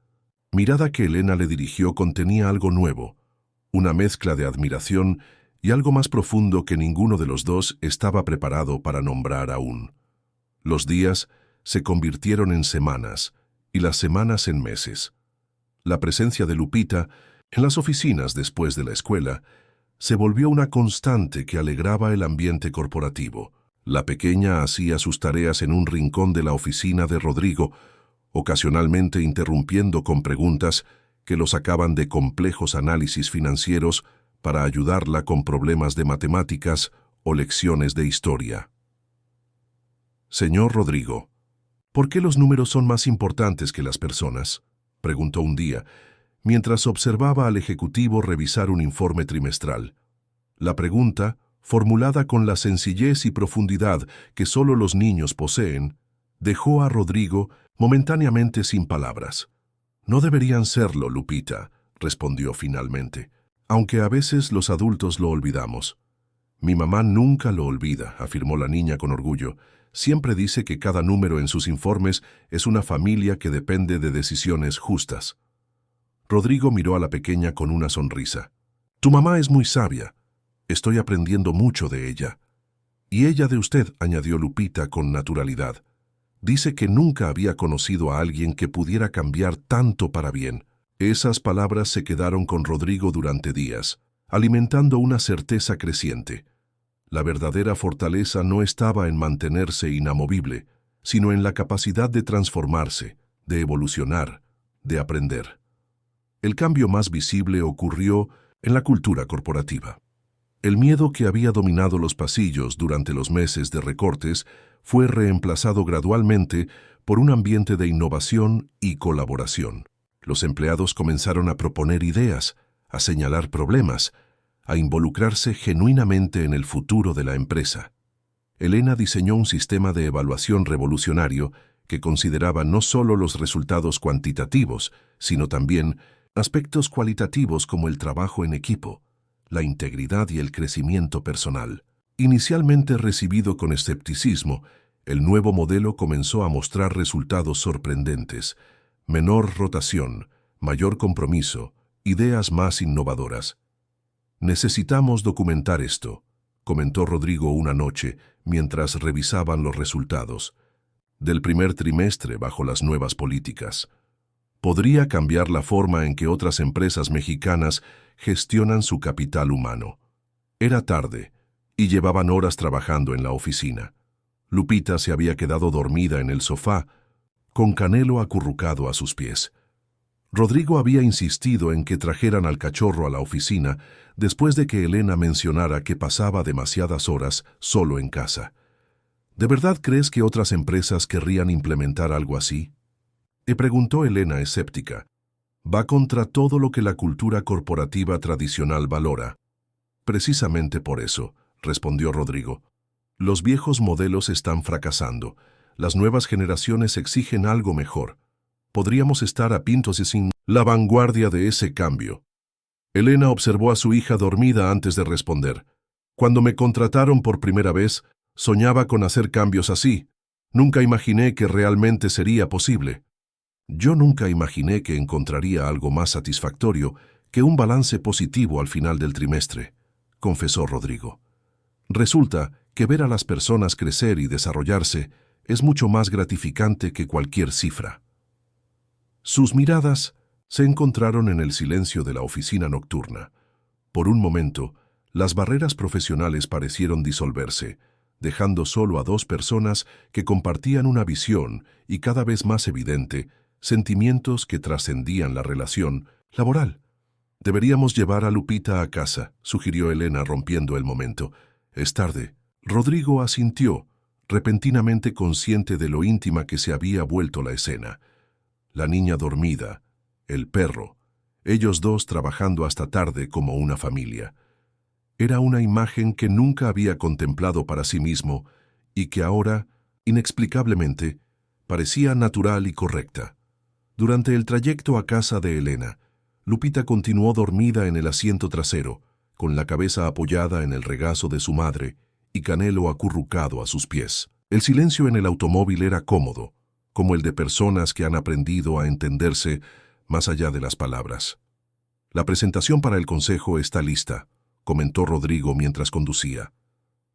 mirada que Elena le dirigió contenía algo nuevo, una mezcla de admiración y algo más profundo que ninguno de los dos estaba preparado para nombrar aún. Los días se convirtieron en semanas y las semanas en meses. La presencia de Lupita en las oficinas después de la escuela se volvió una constante que alegraba el ambiente corporativo. La pequeña hacía sus tareas en un rincón de la oficina de Rodrigo, ocasionalmente interrumpiendo con preguntas que lo sacaban de complejos análisis financieros para ayudarla con problemas de matemáticas o lecciones de historia. «Señor Rodrigo, ¿por qué los números son más importantes que las personas?», preguntó un día, mientras observaba al ejecutivo revisar un informe trimestral. La pregunta, formulada con la sencillez y profundidad que solo los niños poseen, Dejó a Rodrigo momentáneamente sin palabras. No deberían serlo, Lupita, respondió finalmente, aunque a veces los adultos lo olvidamos. Mi mamá nunca lo olvida, afirmó la niña con orgullo. Siempre dice que cada número en sus informes es una familia que depende de decisiones justas. Rodrigo miró a la pequeña con una sonrisa. Tu mamá es muy sabia. Estoy aprendiendo mucho de ella. Y ella de usted, añadió Lupita con naturalidad. Dice que nunca había conocido a alguien que pudiera cambiar tanto para bien. Esas palabras se quedaron con Rodrigo durante días, alimentando una certeza creciente. La verdadera fortaleza no estaba en mantenerse inamovible, sino en la capacidad de transformarse, de evolucionar, de aprender. El cambio más visible ocurrió en la cultura corporativa. El miedo que había dominado los pasillos durante los meses de recortes fue reemplazado gradualmente por un ambiente de innovación y colaboración. Los empleados comenzaron a proponer ideas, a señalar problemas, a involucrarse genuinamente en el futuro de la empresa. Elena diseñó un sistema de evaluación revolucionario que consideraba no solo los resultados cuantitativos, sino también aspectos cualitativos como el trabajo en equipo, la integridad y el crecimiento personal. Inicialmente recibido con escepticismo, el nuevo modelo comenzó a mostrar resultados sorprendentes: menor rotación, mayor compromiso, ideas más innovadoras. Necesitamos documentar esto, comentó Rodrigo una noche mientras revisaban los resultados del primer trimestre bajo las nuevas políticas. Podría cambiar la forma en que otras empresas mexicanas gestionan su capital humano. Era tarde y llevaban horas trabajando en la oficina. Lupita se había quedado dormida en el sofá, con Canelo acurrucado a sus pies. Rodrigo había insistido en que trajeran al cachorro a la oficina después de que Elena mencionara que pasaba demasiadas horas solo en casa. ¿De verdad crees que otras empresas querrían implementar algo así?, le preguntó Elena escéptica. Va contra todo lo que la cultura corporativa tradicional valora. Precisamente por eso, respondió Rodrigo. Los viejos modelos están fracasando. Las nuevas generaciones exigen algo mejor. Podríamos estar a pintos y sin la vanguardia de ese cambio. Elena observó a su hija dormida antes de responder. Cuando me contrataron por primera vez, soñaba con hacer cambios así. Nunca imaginé que realmente sería posible. Yo nunca imaginé que encontraría algo más satisfactorio que un balance positivo al final del trimestre, confesó Rodrigo. Resulta que ver a las personas crecer y desarrollarse es mucho más gratificante que cualquier cifra. Sus miradas se encontraron en el silencio de la oficina nocturna. Por un momento, las barreras profesionales parecieron disolverse, dejando solo a dos personas que compartían una visión y, cada vez más evidente, sentimientos que trascendían la relación laboral. Deberíamos llevar a Lupita a casa, sugirió Elena rompiendo el momento. Es tarde. Rodrigo asintió, repentinamente consciente de lo íntima que se había vuelto la escena. La niña dormida, el perro, ellos dos trabajando hasta tarde como una familia. Era una imagen que nunca había contemplado para sí mismo y que ahora, inexplicablemente, parecía natural y correcta. Durante el trayecto a casa de Elena, Lupita continuó dormida en el asiento trasero, con la cabeza apoyada en el regazo de su madre y Canelo acurrucado a sus pies. El silencio en el automóvil era cómodo, como el de personas que han aprendido a entenderse más allá de las palabras. La presentación para el consejo está lista, comentó Rodrigo mientras conducía.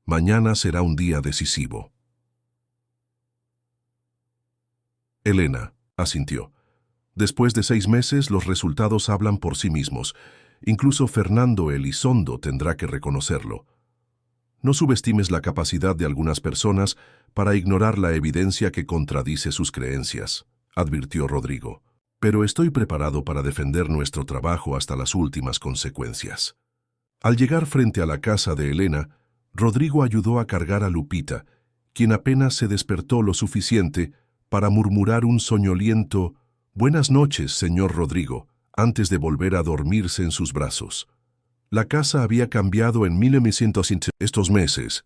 Mañana será un día decisivo. Elena asintió. Después de 6 meses, los resultados hablan por sí mismos. Incluso Fernando Elizondo tendrá que reconocerlo. No subestimes la capacidad de algunas personas para ignorar la evidencia que contradice sus creencias, advirtió Rodrigo. Pero estoy preparado para defender nuestro trabajo hasta las últimas consecuencias. Al llegar frente a la casa de Elena, Rodrigo ayudó a cargar a Lupita, quien apenas se despertó lo suficiente para murmurar un soñoliento «Buenas noches, señor Rodrigo», antes de volver a dormirse en sus brazos. La casa había cambiado en 1900 estos meses.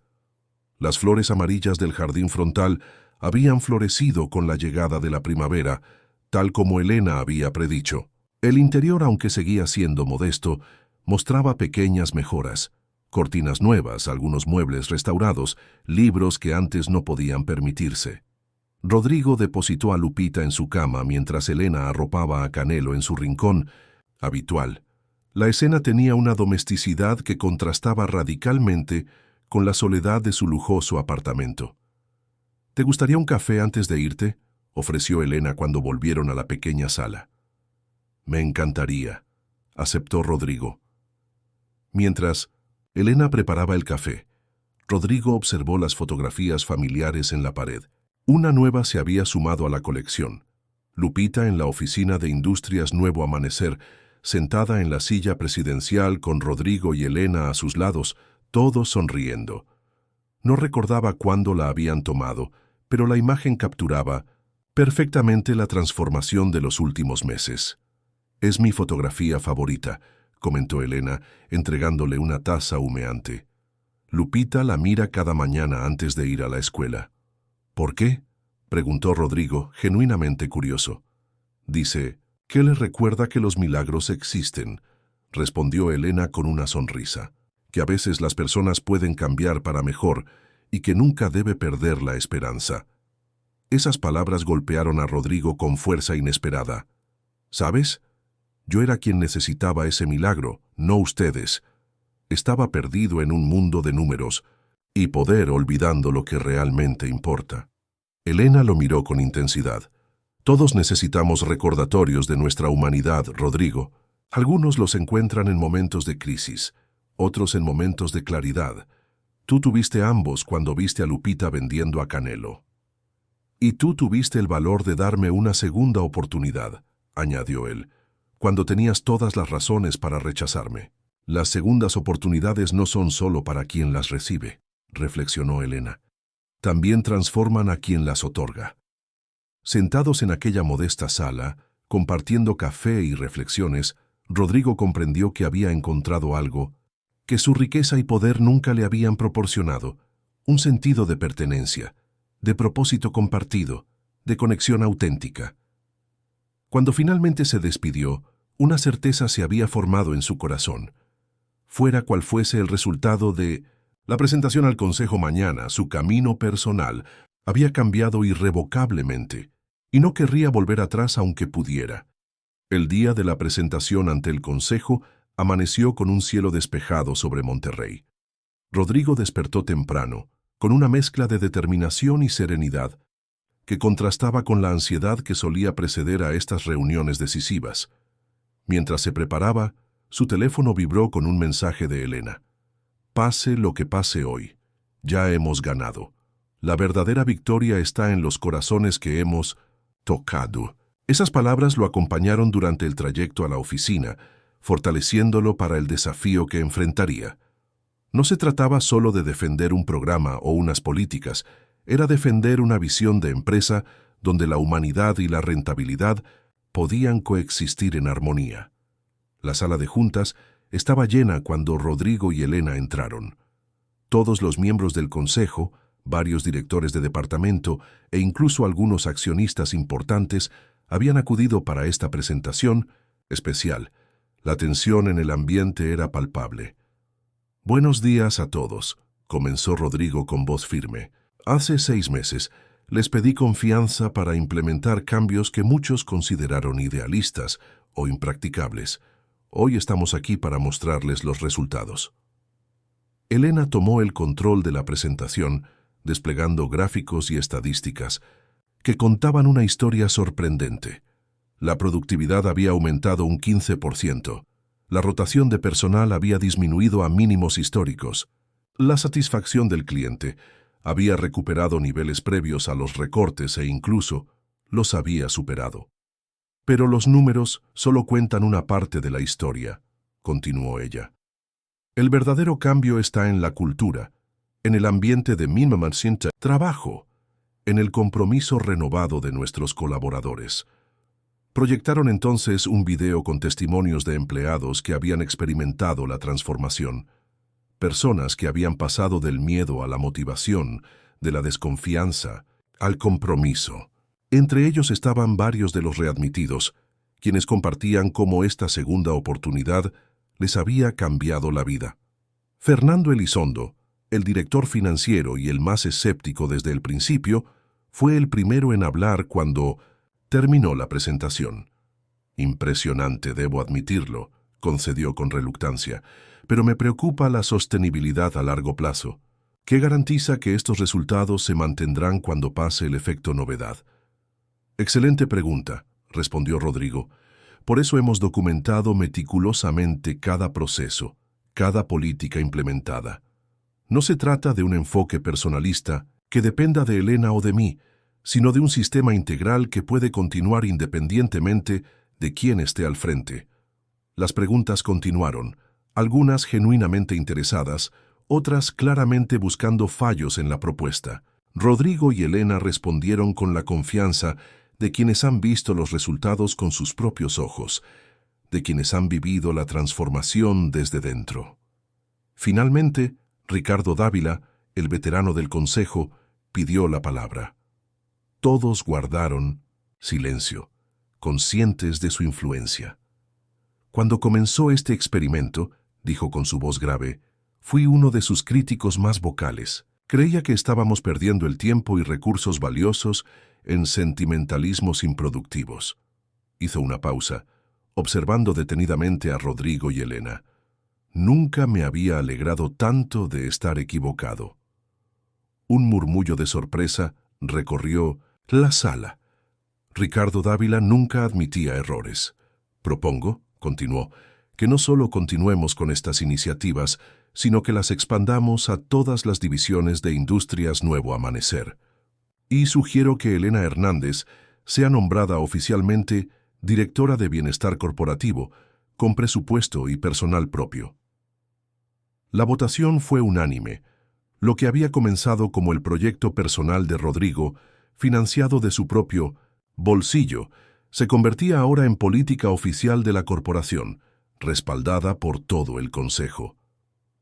Las flores amarillas del jardín frontal habían florecido con la llegada de la primavera, tal como Elena había predicho. El interior, aunque seguía siendo modesto, mostraba pequeñas mejoras. Cortinas nuevas, algunos muebles restaurados, libros que antes no podían permitirse. Rodrigo depositó a Lupita en su cama mientras Elena arropaba a Canelo en su rincón habitual. La escena tenía una domesticidad que contrastaba radicalmente con la soledad de su lujoso apartamento. «¿Te gustaría un café antes de irte?», ofreció Elena cuando volvieron a la pequeña sala. «Me encantaría», aceptó Rodrigo. Mientras Elena preparaba el café, Rodrigo observó las fotografías familiares en la pared. Una nueva se había sumado a la colección. Lupita en la oficina de Industrias Nuevo Amanecer, sentada en la silla presidencial con Rodrigo y Elena a sus lados, todos sonriendo. No recordaba cuándo la habían tomado, pero la imagen capturaba perfectamente la transformación de los últimos meses. «Es mi fotografía favorita», comentó Elena, entregándole una taza humeante. Lupita la mira cada mañana antes de ir a la escuela. «¿Por qué?», preguntó Rodrigo, genuinamente curioso. «Dice, ¿qué le recuerda que los milagros existen?», respondió Elena con una sonrisa. «Que a veces las personas pueden cambiar para mejor y que nunca debe perder la esperanza». Esas palabras golpearon a Rodrigo con fuerza inesperada. «¿Sabes? Yo era quien necesitaba ese milagro, no ustedes. Estaba perdido en un mundo de números y poder olvidando lo que realmente importa». Elena lo miró con intensidad. «Todos necesitamos recordatorios de nuestra humanidad, Rodrigo. Algunos los encuentran en momentos de crisis, otros en momentos de claridad. Tú tuviste ambos cuando viste a Lupita vendiendo a Canelo. Y tú tuviste el valor de darme una segunda oportunidad», añadió él, «cuando tenías todas las razones para rechazarme. Las segundas oportunidades no son solo para quien las recibe», reflexionó Elena. «También transforman a quien las otorga». Sentados en aquella modesta sala, compartiendo café y reflexiones, Rodrigo comprendió que había encontrado algo que su riqueza y poder nunca le habían proporcionado: un sentido de pertenencia, de propósito compartido, de conexión auténtica. Cuando finalmente se despidió, una certeza se había formado en su corazón. Fuera cual fuese el resultado de la presentación al Consejo mañana, su camino personal había cambiado irrevocablemente, y no querría volver atrás aunque pudiera. El día de la presentación ante el Consejo amaneció con un cielo despejado sobre Monterrey. Rodrigo despertó temprano, con una mezcla de determinación y serenidad, que contrastaba con la ansiedad que solía preceder a estas reuniones decisivas. Mientras se preparaba, su teléfono vibró con un mensaje de Elena. «Pase lo que pase hoy, ya hemos ganado. La verdadera victoria está en los corazones que hemos tocado». Esas palabras lo acompañaron durante el trayecto a la oficina, fortaleciéndolo para el desafío que enfrentaría. No se trataba solo de defender un programa o unas políticas, era defender una visión de empresa donde la humanidad y la rentabilidad podían coexistir en armonía. La sala de juntas estaba llena cuando Rodrigo y Elena entraron. Todos los miembros del consejo, varios directores de departamento e incluso algunos accionistas importantes habían acudido para esta presentación especial. La tensión en el ambiente era palpable. «Buenos días a todos», comenzó Rodrigo con voz firme. «Hace 6 meses les pedí confianza para implementar cambios que muchos consideraron idealistas o impracticables. Hoy estamos aquí para mostrarles los resultados». Elena tomó el control de la presentación, desplegando gráficos y estadísticas que contaban una historia sorprendente. La productividad había aumentado un 15%. La rotación de personal había disminuido a mínimos históricos. La satisfacción del cliente había recuperado niveles previos a los recortes e incluso los había superado. «Pero los números solo cuentan una parte de la historia», continuó ella. «El verdadero cambio está en la cultura, en el ambiente de trabajo, en el compromiso renovado de nuestros colaboradores». Proyectaron entonces un video con testimonios de empleados que habían experimentado la transformación. Personas que habían pasado del miedo a la motivación, de la desconfianza al compromiso. Entre ellos estaban varios de los readmitidos, quienes compartían cómo esta segunda oportunidad les había cambiado la vida. Fernando Elizondo, el director financiero y el más escéptico desde el principio, fue el primero en hablar cuando terminó la presentación. Impresionante, debo admitirlo, concedió con reluctancia, pero me preocupa la sostenibilidad a largo plazo. ¿Qué garantiza que estos resultados se mantendrán cuando pase el efecto novedad? Excelente pregunta, respondió Rodrigo. Por eso hemos documentado meticulosamente cada proceso, cada política implementada. No se trata de un enfoque personalista que dependa de Elena o de mí, sino de un sistema integral que puede continuar independientemente de quién esté al frente. Las preguntas continuaron, algunas genuinamente interesadas, otras claramente buscando fallos en la propuesta. Rodrigo y Elena respondieron con la confianza de quienes han visto los resultados con sus propios ojos, de quienes han vivido la transformación desde dentro. Finalmente, Ricardo Dávila, el veterano del consejo, pidió la palabra. Todos guardaron silencio, conscientes de su influencia. Cuando comenzó este experimento, dijo con su voz grave, fui uno de sus críticos más vocales. Creía que estábamos perdiendo el tiempo y recursos valiosos en sentimentalismos improductivos. Hizo una pausa, observando detenidamente a Rodrigo y Elena. Nunca me había alegrado tanto de estar equivocado. Un murmullo de sorpresa recorrió la sala. Ricardo Dávila nunca admitía errores. Propongo, continuó, que no solo continuemos con estas iniciativas, sino que las expandamos a todas las divisiones de Industrias Nuevo Amanecer. Y sugiero que Elena Hernández sea nombrada oficialmente Directora de Bienestar Corporativo, con presupuesto y personal propio. La votación fue unánime. Lo que había comenzado como el proyecto personal de Rodrigo, financiado de su propio bolsillo, se convertía ahora en política oficial de la corporación, respaldada por todo el consejo.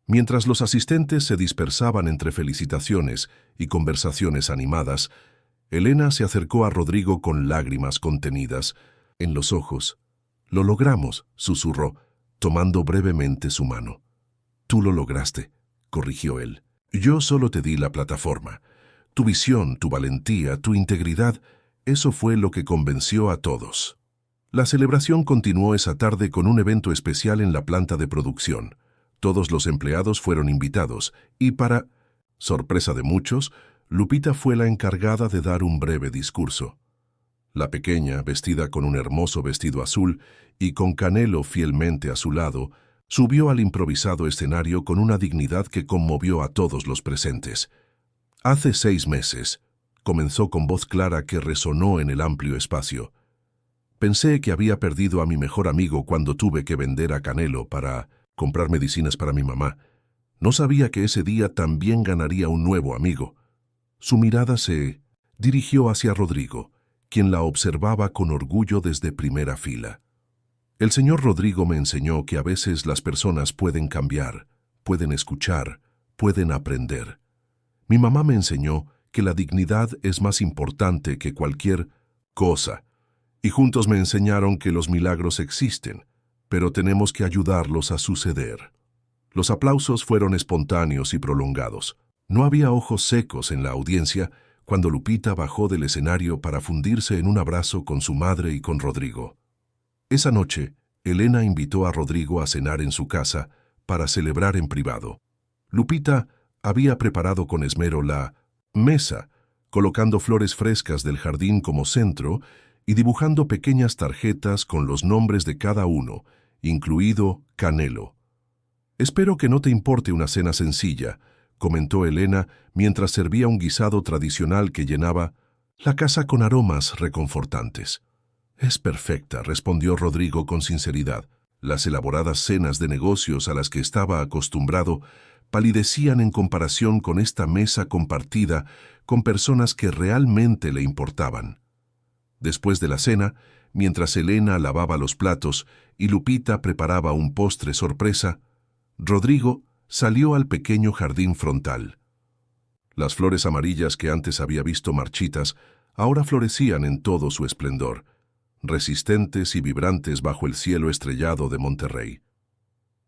Mientras los asistentes se dispersaban entre felicitaciones y conversaciones animadas, Elena se acercó a Rodrigo con lágrimas contenidas en los ojos. «Lo logramos», susurró, tomando brevemente su mano. «Tú lo lograste», corrigió él. «Yo solo te di la plataforma. Tu visión, tu valentía, tu integridad, eso fue lo que convenció a todos». La celebración continuó esa tarde con un evento especial en la planta de producción. Todos los empleados fueron invitados y para sorpresa de muchos, Lupita fue la encargada de dar un breve discurso. La pequeña, vestida con un hermoso vestido azul y con Canelo fielmente a su lado, subió al improvisado escenario con una dignidad que conmovió a todos los presentes. «Hace 6 meses», comenzó con voz clara que resonó en el amplio espacio. «Pensé que había perdido a mi mejor amigo cuando tuve que vender a Canelo para comprar medicinas para mi mamá. No sabía que ese día también ganaría un nuevo amigo». Su mirada se dirigió hacia Rodrigo, quien la observaba con orgullo desde primera fila. «El señor Rodrigo me enseñó que a veces las personas pueden cambiar, pueden escuchar, pueden aprender. Mi mamá me enseñó que la dignidad es más importante que cualquier cosa, y juntos me enseñaron que los milagros existen, pero tenemos que ayudarlos a suceder». Los aplausos fueron espontáneos y prolongados. No había ojos secos en la audiencia cuando Lupita bajó del escenario para fundirse en un abrazo con su madre y con Rodrigo. Esa noche, Elena invitó a Rodrigo a cenar en su casa para celebrar en privado. Lupita había preparado con esmero la mesa, colocando flores frescas del jardín como centro y dibujando pequeñas tarjetas con los nombres de cada uno, incluido Canelo. «Espero que no te importe una cena sencilla», comentó Elena mientras servía un guisado tradicional que llenaba la casa con aromas reconfortantes. «Es perfecta», respondió Rodrigo con sinceridad. Las elaboradas cenas de negocios a las que estaba acostumbrado palidecían en comparación con esta mesa compartida con personas que realmente le importaban. Después de la cena, mientras Elena lavaba los platos y Lupita preparaba un postre sorpresa, Rodrigo salió al pequeño jardín frontal. Las flores amarillas que antes había visto marchitas, ahora florecían en todo su esplendor, resistentes y vibrantes bajo el cielo estrellado de Monterrey.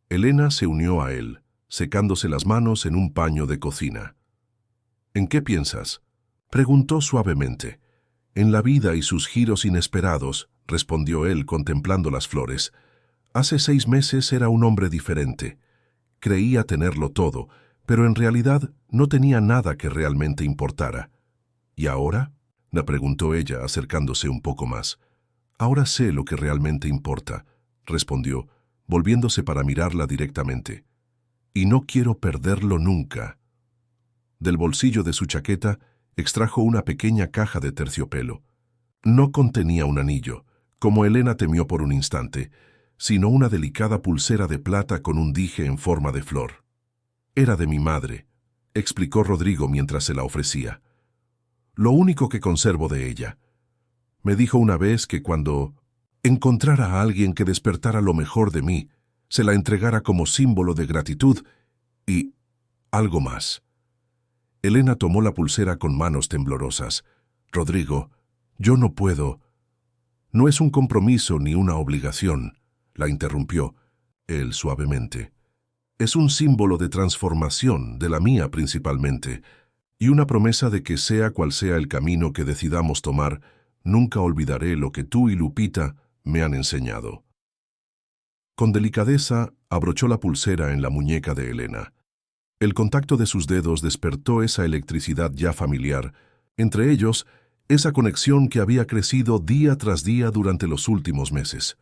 Elena se unió a él, secándose las manos en un paño de cocina. «¿En qué piensas?», preguntó suavemente. «En la vida y sus giros inesperados», respondió él contemplando las flores. «Hace 6 meses era un hombre diferente. Creía tenerlo todo, pero en realidad no tenía nada que realmente importara». «¿Y ahora?», la preguntó ella, acercándose un poco más. «Ahora sé lo que realmente importa», respondió, volviéndose para mirarla directamente. «Y no quiero perderlo nunca». Del bolsillo de su chaqueta extrajo una pequeña caja de terciopelo. No contenía un anillo, como Elena temió por un instante, sino una delicada pulsera de plata con un dije en forma de flor. «Era de mi madre», explicó Rodrigo mientras se la ofrecía. «Lo único que conservo de ella. Me dijo una vez que cuando encontrara a alguien que despertara lo mejor de mí, se la entregara como símbolo de gratitud y algo más». Elena tomó la pulsera con manos temblorosas. «Rodrigo, yo no puedo». «No es un compromiso ni una obligación», la interrumpió él suavemente. «Es un símbolo de transformación, de la mía principalmente, y una promesa de que sea cual sea el camino que decidamos tomar, nunca olvidaré lo que tú y Lupita me han enseñado». Con delicadeza abrochó la pulsera en la muñeca de Elena. El contacto de sus dedos despertó esa electricidad ya familiar, entre ellos esa conexión que había crecido día tras día durante los últimos meses.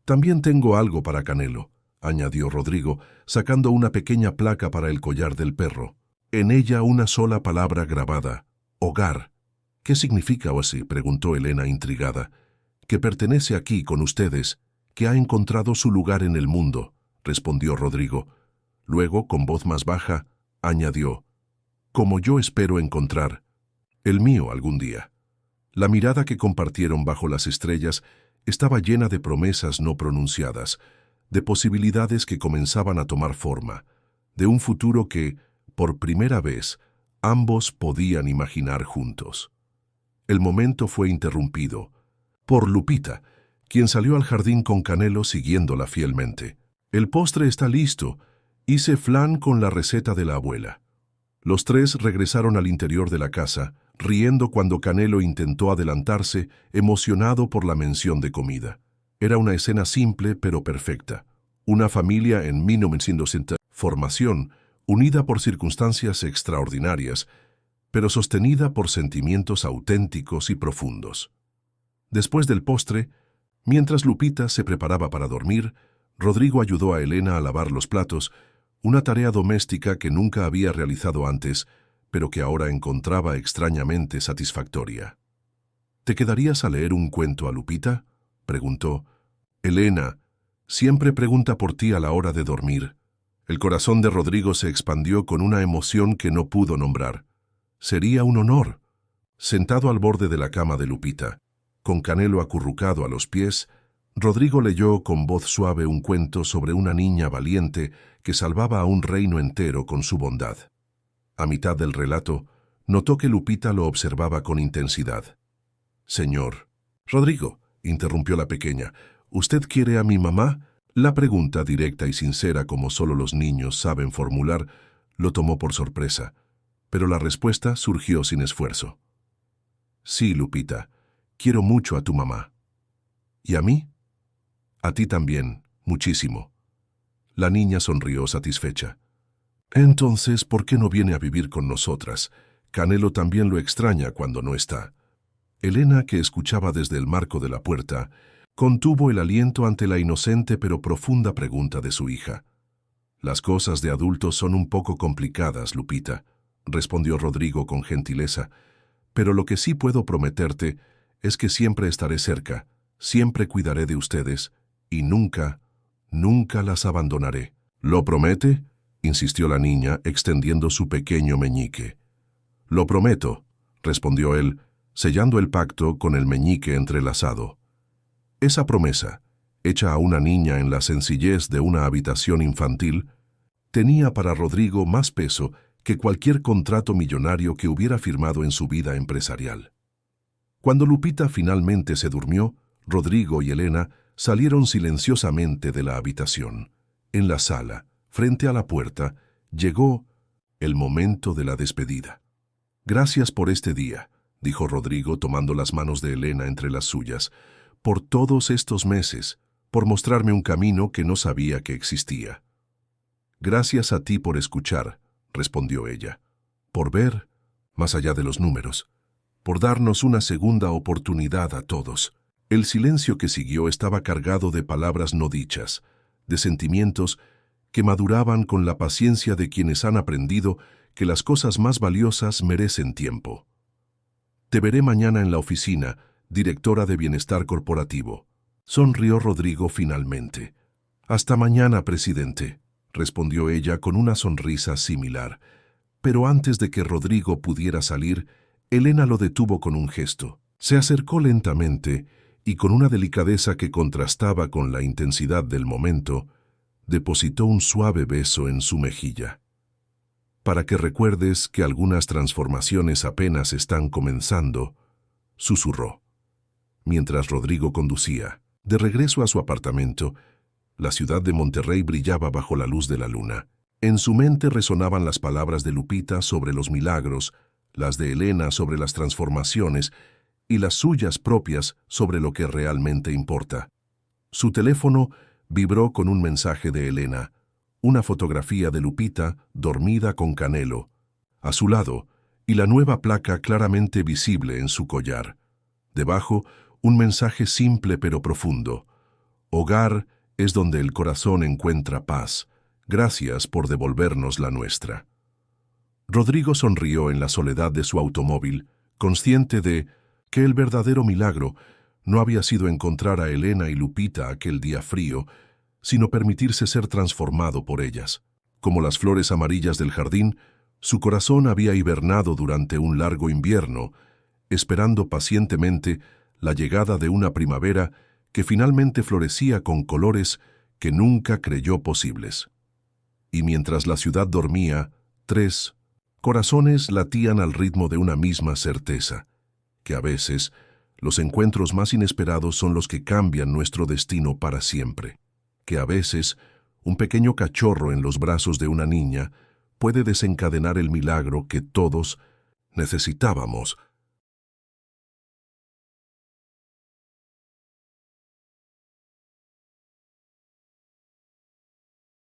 «También tengo algo para Canelo», añadió Rodrigo, sacando una pequeña placa para el collar del perro. En ella una sola palabra grabada: hogar. «¿Qué significa o así?», preguntó Elena intrigada. «Que pertenece aquí con ustedes, que ha encontrado su lugar en el mundo», respondió Rodrigo. Luego, con voz más baja, añadió: «Como yo espero encontrar el mío algún día». La mirada que compartieron bajo las estrellas estaba llena de promesas no pronunciadas, de posibilidades que comenzaban a tomar forma, de un futuro que, por primera vez, ambos podían imaginar juntos. El momento fue interrumpido por Lupita, quien salió al jardín con Canelo siguiéndola fielmente. «El postre está listo. Hice flan con la receta de la abuela». Los tres regresaron al interior de la casa, riendo cuando Canelo intentó adelantarse, emocionado por la mención de comida. Era una escena simple pero perfecta. Una familia en 1960, formación, unida por circunstancias extraordinarias, pero sostenida por sentimientos auténticos y profundos. Después del postre, mientras Lupita se preparaba para dormir, Rodrigo ayudó a Elena a lavar los platos, una tarea doméstica que nunca había realizado antes, pero que ahora encontraba extrañamente satisfactoria. «¿Te quedarías a leer un cuento a Lupita?», preguntó. «Elena siempre pregunta por ti a la hora de dormir». El corazón de Rodrigo se expandió con una emoción que no pudo nombrar. «Sería un honor». Sentado al borde de la cama de Lupita, con Canelo acurrucado a los pies, Rodrigo leyó con voz suave un cuento sobre una niña valiente que salvaba a un reino entero con su bondad. A mitad del relato, notó que Lupita lo observaba con intensidad. «Señor». «Rodrigo», interrumpió la pequeña, «¿usted quiere a mi mamá?». La pregunta, directa y sincera como solo los niños saben formular, lo tomó por sorpresa, pero la respuesta surgió sin esfuerzo. «Sí, Lupita, quiero mucho a tu mamá». «¿Y a mí?». «A ti también, muchísimo». La niña sonrió satisfecha. «Entonces, ¿por qué no viene a vivir con nosotras? Canelo también lo extraña cuando no está». Elena, que escuchaba desde el marco de la puerta, contuvo el aliento ante la inocente pero profunda pregunta de su hija. «Las cosas de adultos son un poco complicadas, Lupita», respondió Rodrigo con gentileza, «pero lo que sí puedo prometerte es que siempre estaré cerca, siempre cuidaré de ustedes y nunca, nunca las abandonaré». «¿Lo promete?», insistió la niña, extendiendo su pequeño meñique. «Lo prometo», respondió él, sellando el pacto con el meñique entrelazado. Esa promesa, hecha a una niña en la sencillez de una habitación infantil, tenía para Rodrigo más peso que cualquier contrato millonario que hubiera firmado en su vida empresarial. Cuando Lupita finalmente se durmió, Rodrigo y Elena salieron silenciosamente de la habitación. En la sala, frente a la puerta, llegó el momento de la despedida. «Gracias por este día», dijo Rodrigo tomando las manos de Elena entre las suyas, «por todos estos meses, por mostrarme un camino que no sabía que existía». «Gracias a ti por escuchar», respondió ella, «por ver más allá de los números, por darnos una segunda oportunidad a todos». El silencio que siguió estaba cargado de palabras no dichas, de sentimientos que maduraban con la paciencia de quienes han aprendido que las cosas más valiosas merecen tiempo. «Te veré mañana en la oficina, directora de Bienestar Corporativo», sonrió Rodrigo finalmente. «Hasta mañana, presidente», respondió ella con una sonrisa similar. Pero antes de que Rodrigo pudiera salir, Elena lo detuvo con un gesto. Se acercó lentamente y con una delicadeza que contrastaba con la intensidad del momento, depositó un suave beso en su mejilla. «Para que recuerdes que algunas transformaciones apenas están comenzando», susurró. Mientras Rodrigo conducía, de regreso a su apartamento, la ciudad de Monterrey brillaba bajo la luz de la luna. En su mente resonaban las palabras de Lupita sobre los milagros, las de Elena sobre las transformaciones y las suyas propias sobre lo que realmente importa. Su teléfono vibró con un mensaje de Elena, una fotografía de Lupita dormida con Canelo, a su lado, y la nueva placa claramente visible en su collar. Debajo, un mensaje simple pero profundo. «Hogar es donde el corazón encuentra paz. Gracias por devolvernos la nuestra». Rodrigo sonrió en la soledad de su automóvil, consciente de que el verdadero milagro no había sido encontrar a Elena y Lupita aquel día frío, sino permitirse ser transformado por ellas. Como las flores amarillas del jardín, su corazón había hibernado durante un largo invierno, esperando pacientemente la llegada de una primavera que finalmente florecía con colores que nunca creyó posibles. Y mientras la ciudad dormía, 3 corazones latían al ritmo de una misma certeza, que a veces los encuentros más inesperados son los que cambian nuestro destino para siempre, que a veces un pequeño cachorro en los brazos de una niña puede desencadenar el milagro que todos necesitábamos